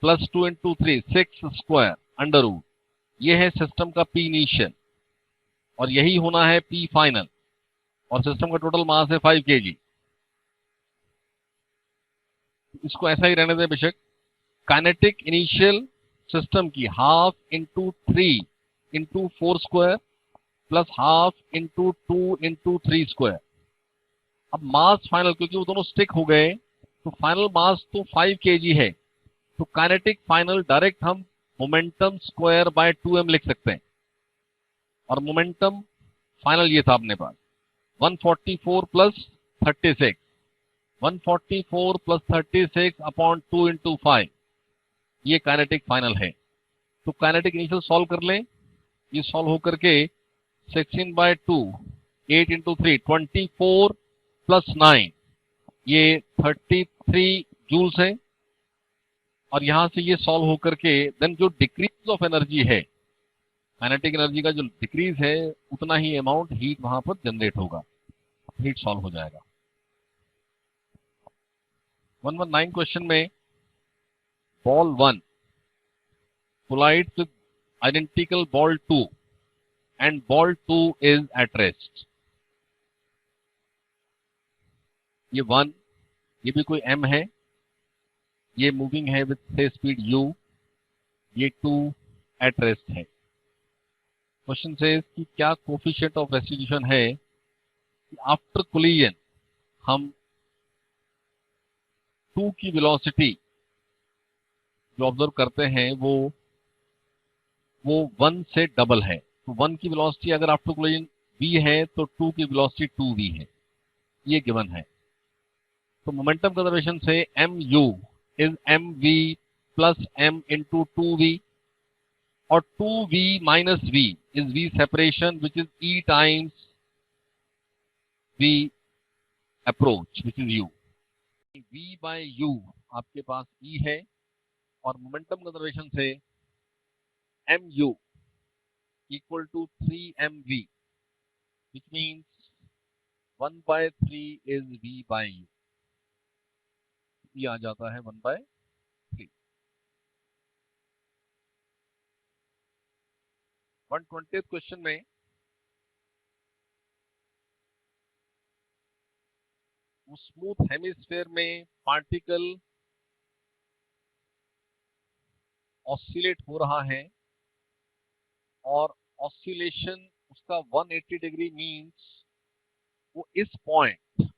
plus 2 into 3 6 square under root, ये है सिस्टम का पी इनिशियल और यही होना है पी फाइनल, और सिस्टम का टोटल मास है 5 kg। इसको ऐसा ही रहने दें बेशक। काइनेटिक इनिशियल सिस्टम की half into 3 into 4 square plus half into 2 into 3 square. अब मास फाइनल, क्योंकि वो दोनों स्टिक हो गए, तो फाइनल मास तो 5 kg है, तो काइनेटिक फाइनल डायरेक्ट हम मोमेंटम स्क्वायर बाय 2m लिख सकते हैं। और मोमेंटम फाइनल ये था अपने पास 144 प्लस 36, 144 प्लस 36 अपॉन 2 इंटू 5, ये काइनेटिक फाइनल है। तो काइनेटिक इनिशियल सॉल्व कर लें, ये सॉल्व होकर के 16/2 8 इंटू 3 24 प्लस 9 ये 33 जूल्स है। और यहां से ये सॉल्व होकर के देन जो डिक्रीज ऑफ एनर्जी है, काइनेटिक एनर्जी का जो डिक्रीज है, उतना ही अमाउंट हीट वहां पर जनरेट होगा, हीट सॉल्व हो जाएगा। 119 क्वेश्चन में ball 1 collides with identical ball 2 and ball 2 is at rest। ये 1, ये भी कोई m है, ये मूविंग है विथ से स्पीड u, ये 2 एट रेस्ट है। क्वेश्चन से कि क्या कोफिशिएंट ऑफ रेस्टिट्यूशन है कि आफ्टर कोलिजन हम 2 की वेलोसिटी जो ऑब्जर्व करते हैं वो 1 से डबल है। तो 1 की वेलोसिटी अगर आफ्टर कोलिजन v है तो 2 की वेलोसिटी 2v है, ये गिवन है। तो मोमेंटम कंजर्वेशन से mu is mv plus m into 2v, और 2v minus v is v separation which is e times v approach which is u। v by u आपके पास e है, और मोमेंटम कंजर्वेशन से mu equal to 3mv which means 1/3 is v by u, ये आ जाता है 1/3। 120th question में उस स्मूथ हेमिस्फेयर में पार्टिकल ऑसिलेट हो रहा है, और ऑसिलेशन उसका 180 डिग्री मीन्स वो इस पॉइंट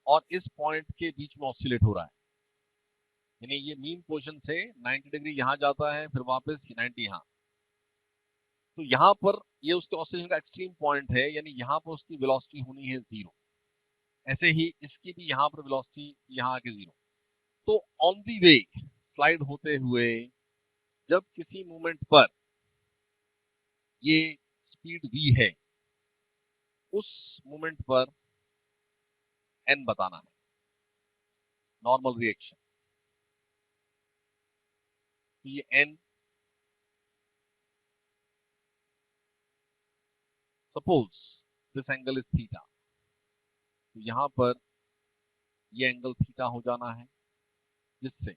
और इस पॉइंट के बीच में ऑसिलेट हो रहा है। यानी ये मीन पोजीशन से 90 डिग्री यहां जाता है, फिर वापस 90 यहां। तो यहां पर ये उसके ऑसिलेशन का एक्सट्रीम पॉइंट है, यानी यहां पर उसकी वेलोसिटी होनी है 0। ऐसे ही इसकी भी यहां पर वेलोसिटी यहां आके 0। तो ऑन दी वे स्लाइड होते हुए जब किसी मोमेंट पर ये स्पीड v है, उस मोमेंट पर n बताना है, नॉर्मल रिएक्शन। तो ये n, suppose this angle is theta, तो यहां पर ये एंगल थीटा हो जाना है, जिससे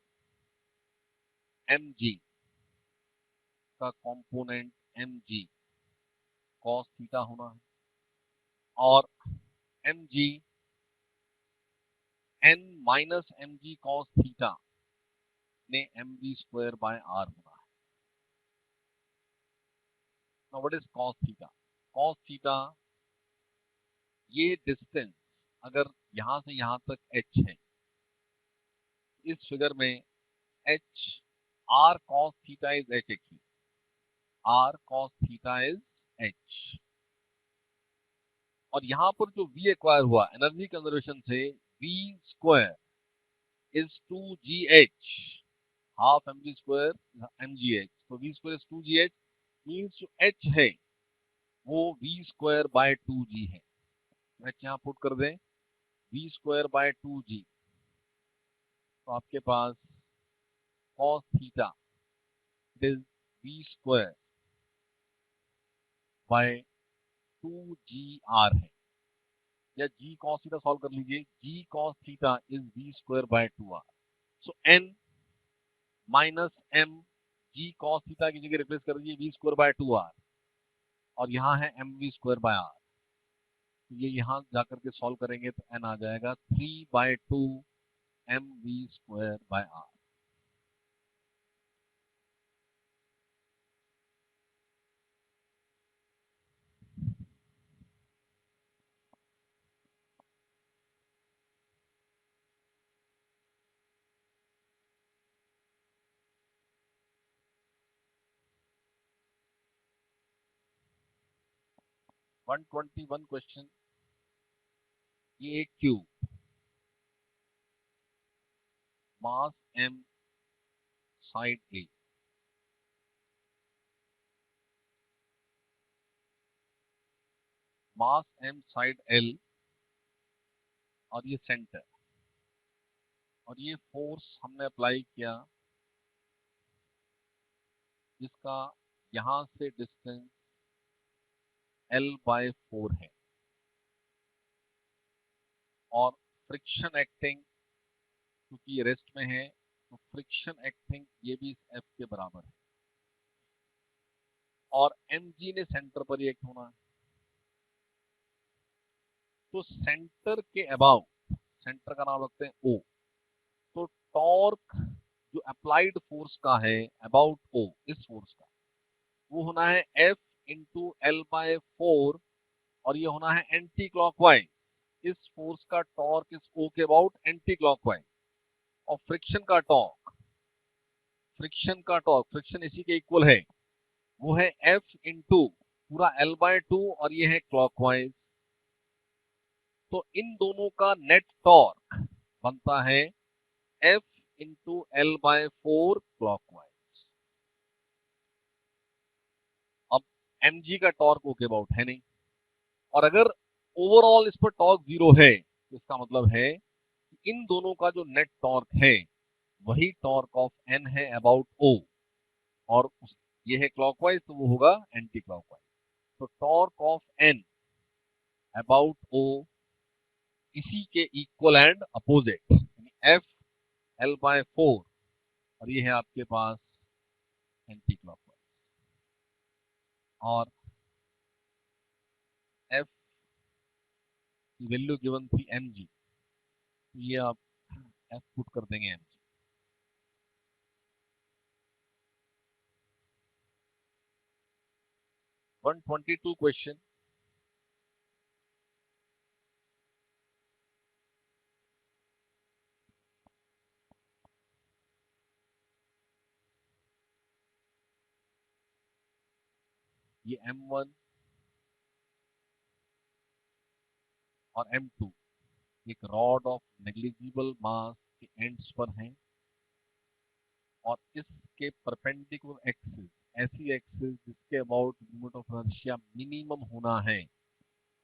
mg का कंपोनेंट mg cos थीटा होना है, और mg n minus mg cos theta ने mv स्क्वायर बाय r होना है। Now what is cos theta? cos theta, ये डिस्टेंस अगर यहां से यहां तक h है, इस फिगर में h r cos theta is h, actually r cos theta is h। और यहां पर जो v एक्वायर हुआ एनर्जी कंजर्वेशन से, v square is 2gh, half mg square mgh, तो v square is 2gh means जो h है वो v स्क्वायर बाय 2g है। h यहाँ पुट कर दें, v स्क्वायर बाय 2g, तो आपके पास cos theta is v square bye 2gr है, या g cos थीटा सॉल्व कर लीजिए, g cos theta is v square bye 2r। So n minus m g cos theta की जगह रिप्लेस कर दीजिए v स्क्वायर बाय 2r, और यहाँ है mv स्क्वायर बाय r। ये यहाँ जाकर के सॉल्व करेंगे तो n आ जाएगा 3/2 mv square by r। 121 question, ये एक cube, mass m, side a, mass m, side l, और ये सेंटर, और ये फोर्स हमने अप्लाई किया जिसका यहां से डिस्टेंस l/4 है, और फ्रिक्शन एक्टिंग, क्योंकि ये रेस्ट में है तो फ्रिक्शन एक्टिंग ये भी इस F के बराबर है, और mg ने सेंटर पर रिएक्ट होना है। तो सेंटर के अबाव, सेंटर का नाम रखते हैं O, तो टॉर्क जो अप्लाइड फोर्स का है अबाउट O, इस फोर्स का, वो होना है F इंटू l/4, और ये होना है एंटी क्लॉकवाइज। इस फोर्स का टॉर्क इस O के अबाउट एंटी क्लॉकवाइज, और फ्रिक्शन का टॉर्क, फ्रिक्शन इसी के इक्वल है, वो है F इंटू पूरा l/2, और ये है क्लॉकवाइज। तो इन दोनों का नेट टॉर्क बनता है F इंटू l/4 क्लॉकवाइज। अब mg का टॉर्क ओके अबाउट है नहीं, और अगर ओवरऑल इस पर टॉर्क 0 है तो इसका मतलब है कि इन दोनों का जो नेट टॉर्क है वही टॉर्क ऑफ n है अबाउट O, और ये है क्लॉकवाइज तो वो होगा एंटी क्लॉकवाइज। तो torque of n about O इसी के इक्वल एंड अपोजिट, यानी F l/4, और ये है आपके पास एंटी क्लॉकवाइज, और F की वैल्यू गिवन थी mg, तो ये आप F पुट कर देंगे mg। 122 क्वेश्चन, ये m1 और m2 एक रॉड ऑफ नेग्लिजिबल मास के एंड्स पर हैं, और इसके परपेंडिकुलर एक्सिस, ऐसी एक्सिस जिसके about moment of inertia minimum होना है,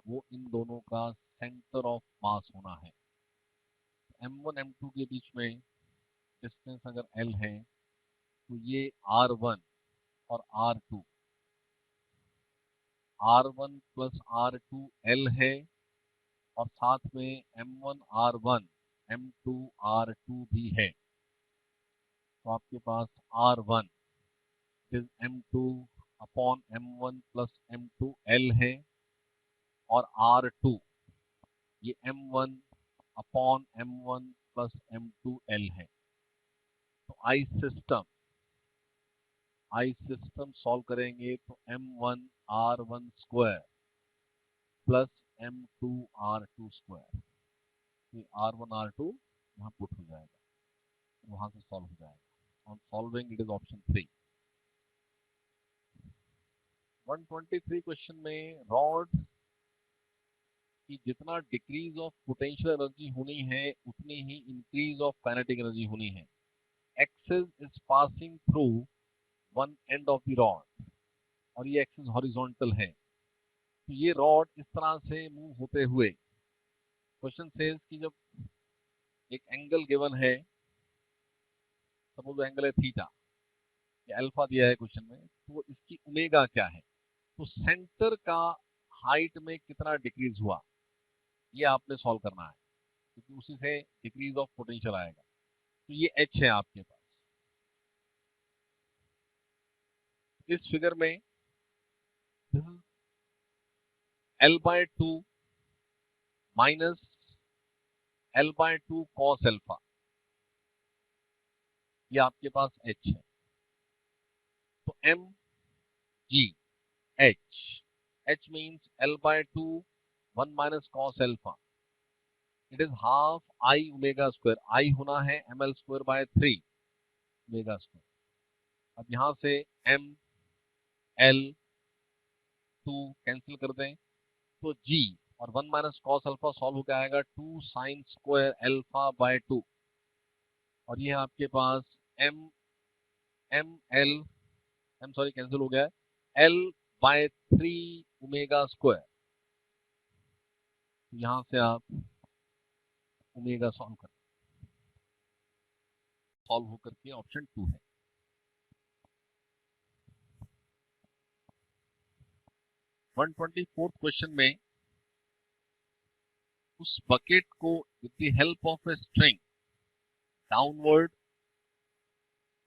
वो इन दोनों का सेंटर ऑफ मास होना है। m1 m2 के बीच में डिस्टेंस अगर l है तो ये r1 और r2, r1 plus r2 l है, और साथ में m1 r1 m2 r2 भी है, तो आपके पास r1 is m2 upon m1 plus m2 l है, और r2 ये m1 upon m1 plus m2 l है। तो आई सिस्टम सॉल्व करेंगे तो m1 r1 square plus m2 r2 square, ये r1 r2 यहाँ पुट हो जाएगा, वहां से सॉल्व हो जाएगा। On solving it is option 3। 123 question में रॉड की जितना डिक्रीज ऑफ पोटेंशियल एनर्जी होनी है उतनी ही इंक्रीज ऑफ काइनेटिक एनर्जी होनी है। Axis is passing through one and of the rod, और ये एक्सिस हॉरिजॉन्टल है, तो ये रॉड इस तरह से मूव होते हुए, क्वेश्चन सेज कि जब एक एंगल गिवन है, सपोज एंगल है थीटा या अल्फा दिया है क्वेश्चन में, तो इसकी ओमेगा क्या है, तो सेंटर का हाइट में कितना डिक्रीज हुआ ये आपने सॉल्व करना है, क्योंकि उसी से डिक्रीज ऑफ पोटेंशियल आएगा। तो ये एच है आपके पास इस फिगर में, l/2 minus l/2 cos alpha, ये आपके पास एच है। तो M G H, H means l/2 1 minus cos alpha, it is half I omega square, I होना है ml square by 3 omega square. अब यहाँ से m l 2 कैंसिल कर दें, तो जी और 1 माइनस कॉस अल्फा सॉल्व होकर आएगा 2 साइन स्क्वायर अल्फा बाय 2, और ये आपके पास M M L M sorry cancel हो गया है, एल बाय 3 ओमेगा स्क्वायर। यहां से आप ओमेगा सॉल्व होकर के ऑप्शन 2 है। 124th क्वेश्चन में उस बकेट को with the help of a string downward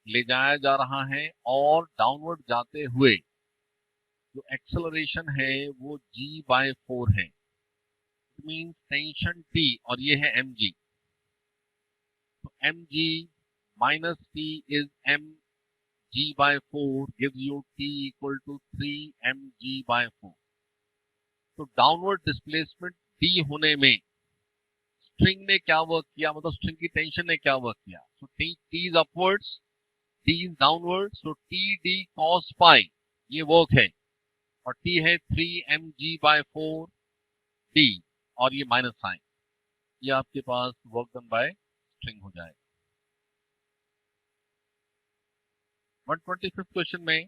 ले जाया जा रहा है, और डाउनवर्ड जाते हुए जो एक्सेलरेशन है वो g/4 है। इट मींस टेंशन t और ये है mg, तो mg minus t is mg/4 gives you t equal to 3 mg/4। तो डाउनवर्ड डिस्प्लेसमेंट d होने में स्ट्रिंग ने क्या वर्क किया, मतलब स्ट्रिंग की टेंशन ने क्या वर्क किया। सो t is upwards, t is downward, so t d cos पाई ये वर्क है, और t है 3 mg/4 d, और ये माइनस साइन, ये आपके पास वर्क डन बाय स्ट्रिंग हो जाएगा। 125th क्वेश्चन में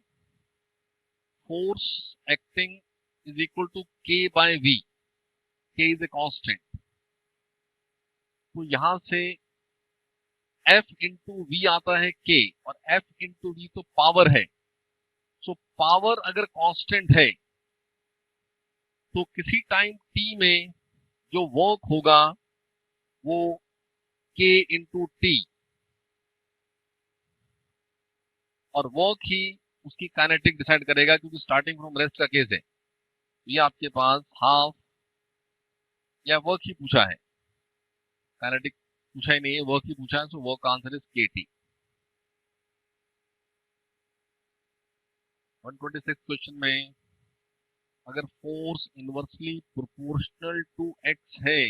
force acting is equal to k/v, k is a constant, तो यहां से F इंटू वी आता है k, और F इंटू वी तो पावर है। सो पावर अगर कांस्टेंट है तो किसी टाइम t में जो वर्क होगा वो k इंटू टी, और वर्क ही उसकी काइनेटिक डिसाइड करेगा, क्योंकि स्टार्टिंग फ्रॉम रेस्ट का केस है। ये आपके पास हाफ या वर्क ही पूछा है, काइनेटिक पूछा ही नहीं है, वर्क ही पूछा है, सो वर्क का आंसर इज kT। 126 क्वेश्चन में अगर force inversely proportional to x है,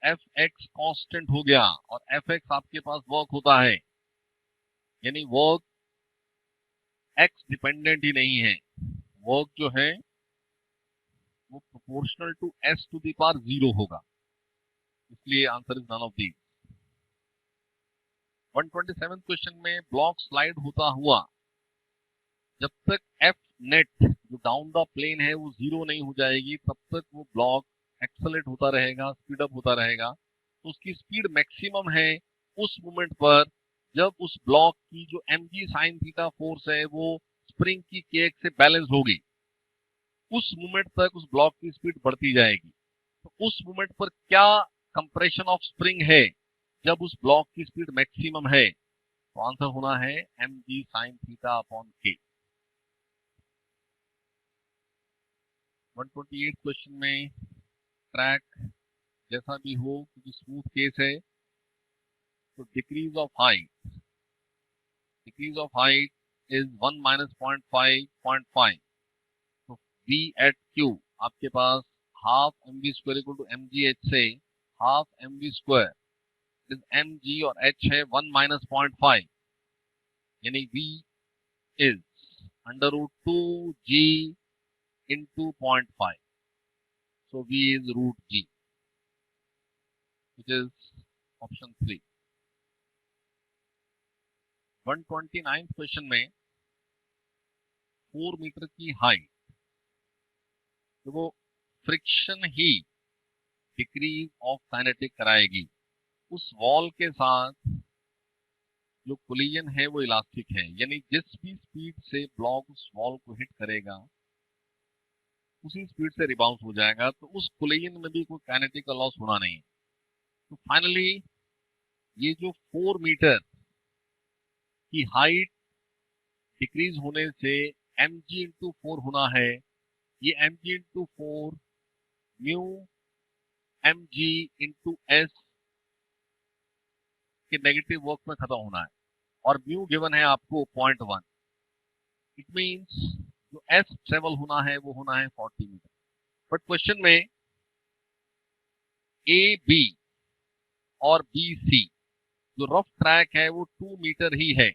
एफ एक्स कॉन्स्टेंट हो गया और एफ एक्स आपके पास वर्क होता है, यानी वर्क एक्स डिपेंडेंट ही नहीं है, वर्क जो है वो proportional to S to the power 0 होगा, इसलिए answer is none of these. 127 question में ब्लॉक स्लाइड होता हुआ जब तक एफ नेट जो डाउन द प्लेन है वो 0 नहीं हो जाएगी, तब तक वो ब्लॉक एक्सेलरेट होता रहेगा, स्पीड अप होता रहेगा। तो उसकी स्पीड मैक्सिमम है उस मोमेंट पर जब उस ब्लॉक की जो mg sin थीटा फोर्स है वो स्प्रिंग की kx से बैलेंस होगी, उस मोमेंट तक उस ब्लॉक की स्पीड बढ़ती जाएगी। तो उस मोमेंट पर क्या कंप्रेशन ऑफ स्प्रिंग है जब उस ब्लॉक की स्पीड मैक्सिमम है, तो आंसर होना है mg sin theta upon k। 128 question में ट्रैक जैसा भी हो क्योंकि स्मूथ केस है, तो decrease of height is 1 minus 0.5, तो v एट q आपके पास हाफ mv square equal to mgh से half mv square is mg, और h है 1 माइनस 0.5, यानी v is under root 2g into 0.5, so v is root g, which is option 3। 129th question में 4 metre की height, तो वो friction he decrease of kinetic कराएगी। उस वॉल के साथ जो कोलिजन है वो इलास्टिक है, यानी जिस भी स्पीड से ब्लॉक उस वॉल को हिट करेगा उसी स्पीड से रिबाउंस हो जाएगा, तो उस कोलिजन में भी कोई काइनेटिक का लॉस होना नहीं है। तो फाइनली ये जो 4 मीटर की हाइट डिक्रीज होने से mg इंटू 4 होना है, ये mg into 4 mu mg into S के नेगेटिव वर्क में खत्म होना है, और म्यू गिवन है आपको 0.1। इट मींस जो एस ट्रेवल होना है वो होना है 40 मीटर। बट क्वेश्चन में ए बी और बी सी जो रफ ट्रैक है वो 2 मीटर ही है,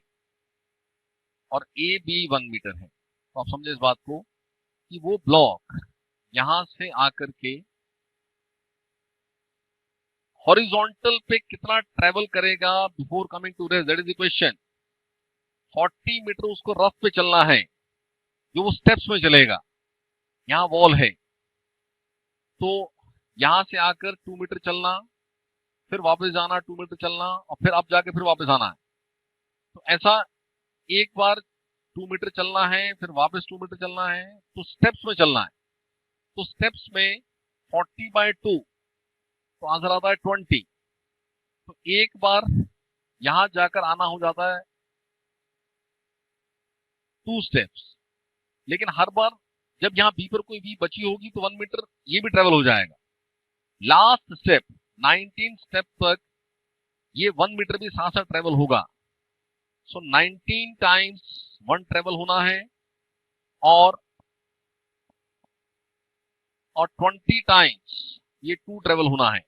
और ए बी 1 मीटर है। तो आप समझे इस बात को कि वो ब्लॉक यहां से आकर के हॉरिजॉन्टल पे कितना ट्रेवल करेगा before coming to rest, that is the question. 40 metre उसको रफ पे चलना है, जो वो स्टेप्स में चलेगा। यहाँ वॉल है, तो यहां से आकर 2 मीटर चलना, फिर वापस जाना, 2 मीटर चलना, और फिर अब जाके फिर वापस आना है। तो ऐसा एक बार 2 मीटर चलना है, फिर वापस 2 मीटर चलना है, तो स्टेप्स में चलना है। तो स्टेप्स में 40/2, तो आंसर आता है 20। तो एक बार यहां जाकर आना हो जाता है 2 स्टेप्स, लेकिन हर बार जब यहाँ बी पर कोई बी बची होगी तो 1 मीटर ये भी ट्रेवल हो जाएगा। लास्ट स्टेप 19 स्टेप तक ये 1 मीटर भी साथ साथ ट्रेवल होगा। सो 19 टाइम्स 1 ट्रेवल होना है, और 20 टाइम्स ये 2 ट्रेवल होना है,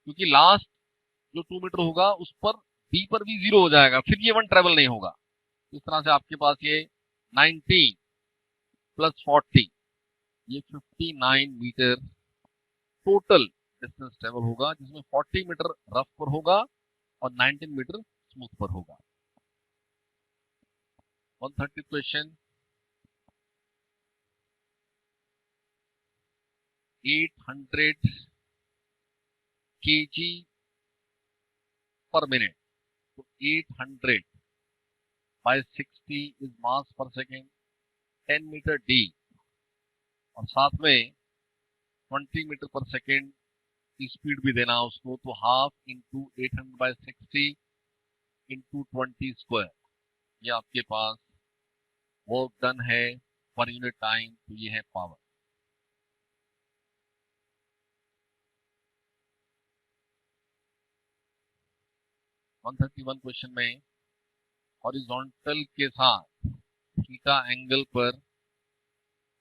क्योंकि लास्ट जो 2 मीटर होगा उस पर बी पर भी 0 हो जाएगा, फिर ये 1 ट्रेवल नहीं होगा। इस तरह से आपके पास ये 19 + 40, ये 59 मीटर टोटल डिस्टेंस ट्रेवल होगा, जिसमें 40 मीटर रफ पर होगा और 19 मीटर स्मूथ पर होगा। 130 क्वेश्चन। 800 kg per minute, तो 800 by 60 is mass per second, 10 metre d, और साथ में 20 मीटर पर सेकेंड की स्पीड भी देना उसको, तो हाफ इंटू 800/60 इंटू 20²। ये आपके पास वर्क डन है पर यूनिट टाइम, तो ये है पावर। वन 131 क्वेश्चन में हॉरिजॉन्टल के साथ थीटा एंगल पर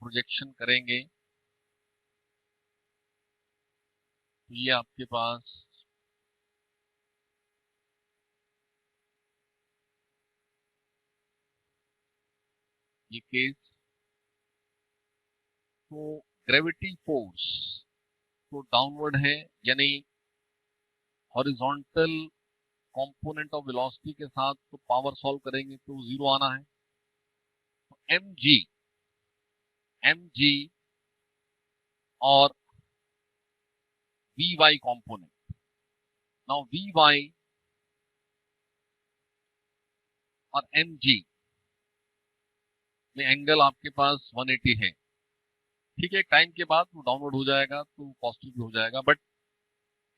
प्रोजेक्शन करेंगे, तो ये आपके पास ये केस, तो ग्रेविटी फोर्स तो डाउनवर्ड है, यानी हॉरिजॉन्टल कंपोनेंट ऑफ वेलोसिटी के साथ तो पावर सॉल्व करेंगे तो 0 आना है। तो mg और vy कंपोनेंट, नाउ vy और mg में एंगल आपके पास 180 है। ठीक है, टाइम के बाद वो डाउनवर्ड हो जाएगा तो पॉजिटिव भी हो जाएगा, बट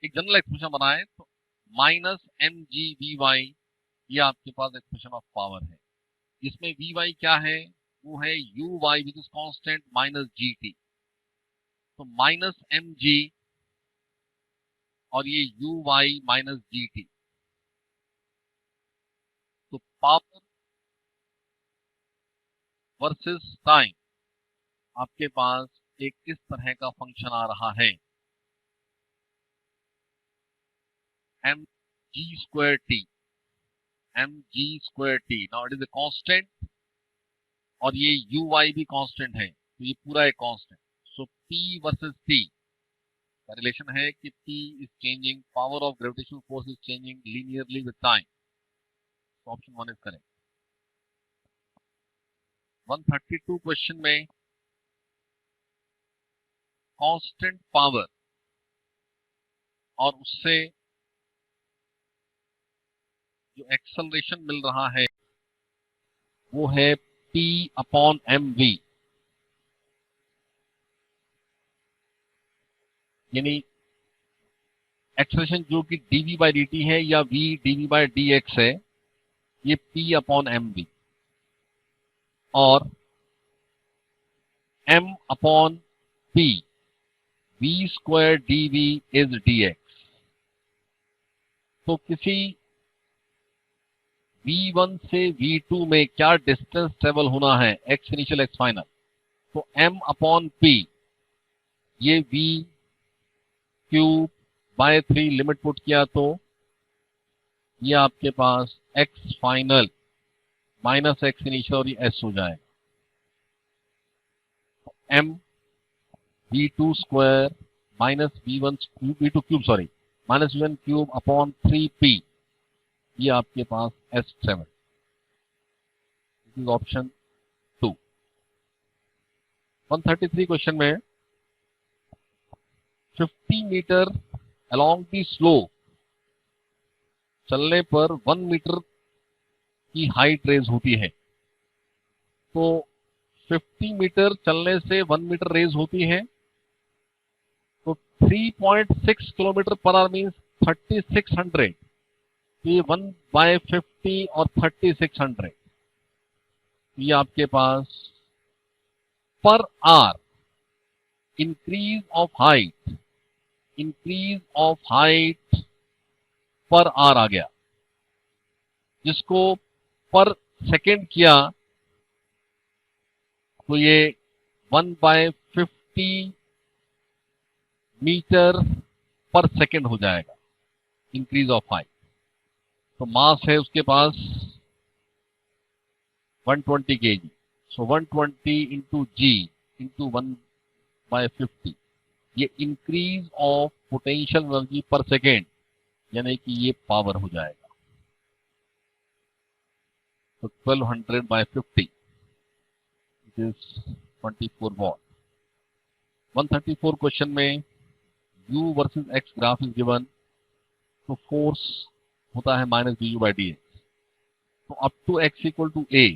एक जनरल एक्सप्रेशन बनाए तो -mg/vy, ये आपके पास एक्सप्रेशन ऑफ पावर है। इसमें vy क्या है, वो है uy which is constant -gt, तो -mg और ये uy -gt, तो पावर वर्सेस टाइम आपके पास एक इस तरह का फंक्शन आ रहा है, mg²t, mg²t। Now it is a constant, और ये uy भी कांस्टेंट है, तो ये पूरा एक कांस्टेंट। सो p वर्सेस t का रिलेशन है कि p is changing, power of gravitational force is changing linearly with time. तो ऑप्शन 1 इज करेक्ट। 132 क्वेश्चन में कांस्टेंट पावर और उससे जो एक्सेलरेशन मिल रहा है वो है p/mv, यानी एक्सेलरेशन जो कि dv/dt है या v dv/dx है, ये p/mv, और m/p v² dv is dx। तो किसी v1 से v2 में क्या डिस्टेंस ट्रेवल होना है, x इनिशियल x फाइनल, तो m/p, ये v³/3 लिमिट पुट किया तो ये आपके पास x फाइनल -x इनिशियल और ये s हो जाएगा। m v2 square minus v2 cube sorry minus v1 cube upon 3p, ये आपके पास S7, this is option 2। 133 question में 50 मीटर अलोंग दी स्लोप चलने पर 1 मीटर की हाइट रेज होती है। तो 50 मीटर चलने से 1 मीटर रेज होती है, तो 3.6 किलोमीटर पर आवर मीन्स 3600। ये 1/50 और 3600, ये आपके पास per hour increase of height per hour आ गया, जिसको पर सेकेंड किया तो ये 1/50 मीटर पर सेकेंड हो जाएगा इंक्रीज ऑफ हाइट। तो मास है उसके पास 120 kg, so 120 into g into 1/50, ये इंक्रीज ऑफ पोटेंशियल एनर्जी पर सेकेंड, यानी कि ये पावर हो जाएगा। तो 1200/50 इट इज 24 वॉट। 134 क्वेश्चन में u versus x graph is given, तो फोर्स होता है माइनस du/dx। तो up to x equal to a,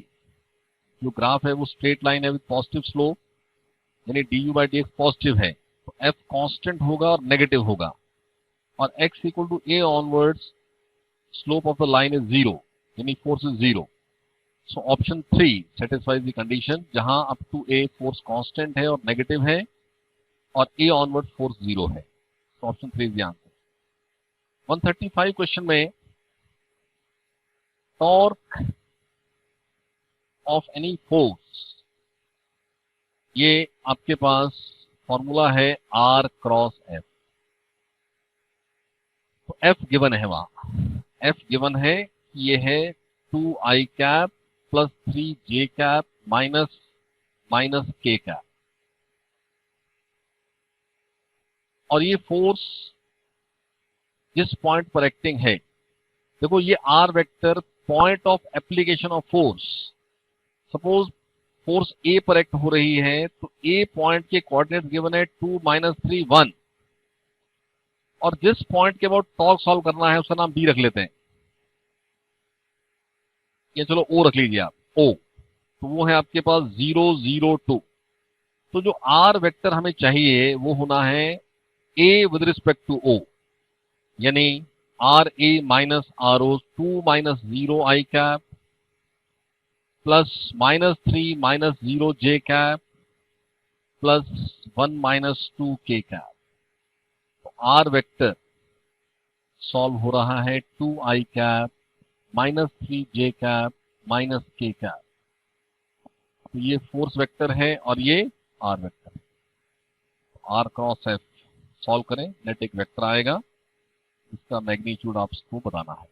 जो ग्राफ है वो स्ट्रेट लाइन है विद पॉजिटिव स्लोप, यानी du/dx पॉजिटिव है, तो f कांस्टेंट होगा और नेगेटिव होगा, और x equal to a onwards slope of the line is 0, यानी force is 0। So option 3 satisfies the condition, जहां up to a force constant है और नेगेटिव है, और a ऑनवर्ड फोर्स 0 है। तो option 3 is the answer. 135 question में torque of any force, ये आपके पास फॉर्मूला है R क्रॉस F। तो F गिवन है, वहां F गिवन है, ये है 2i cap plus 3j cap minus k cap, और ये फोर्स जिस पॉइंट पर एक्टिंग है, देखो ये R vector point of application of force, suppose force A पर एक्ट हो रही है, तो A पॉइंट के कोऑर्डिनेट गिवन है 2 - 3 1, और जिस पॉइंट के अबाउट टॉर्क सॉल्व करना है उसका नाम B रख लेते हैं, ये चलो O रख लीजिए आप, O, तो वो है आपके पास 0 0 2। तो जो R वेक्टर हमें चाहिए वो होना है A with respect to O, यानी RA minus RO 2 - 0 I cap plus -3 - 0 j cap plus 1 - 2 k cap. तो R वेक्टर सॉल्व हो रहा है 2i cap -3j cap minus k cap. तो ये फोर्स वेक्टर है और ये R वेक्टर है। तो R क्रॉस F सॉल्व करें, नेट एक वेक्टर आएगा, इसका मैग्नीट्यूड आपको बताना है।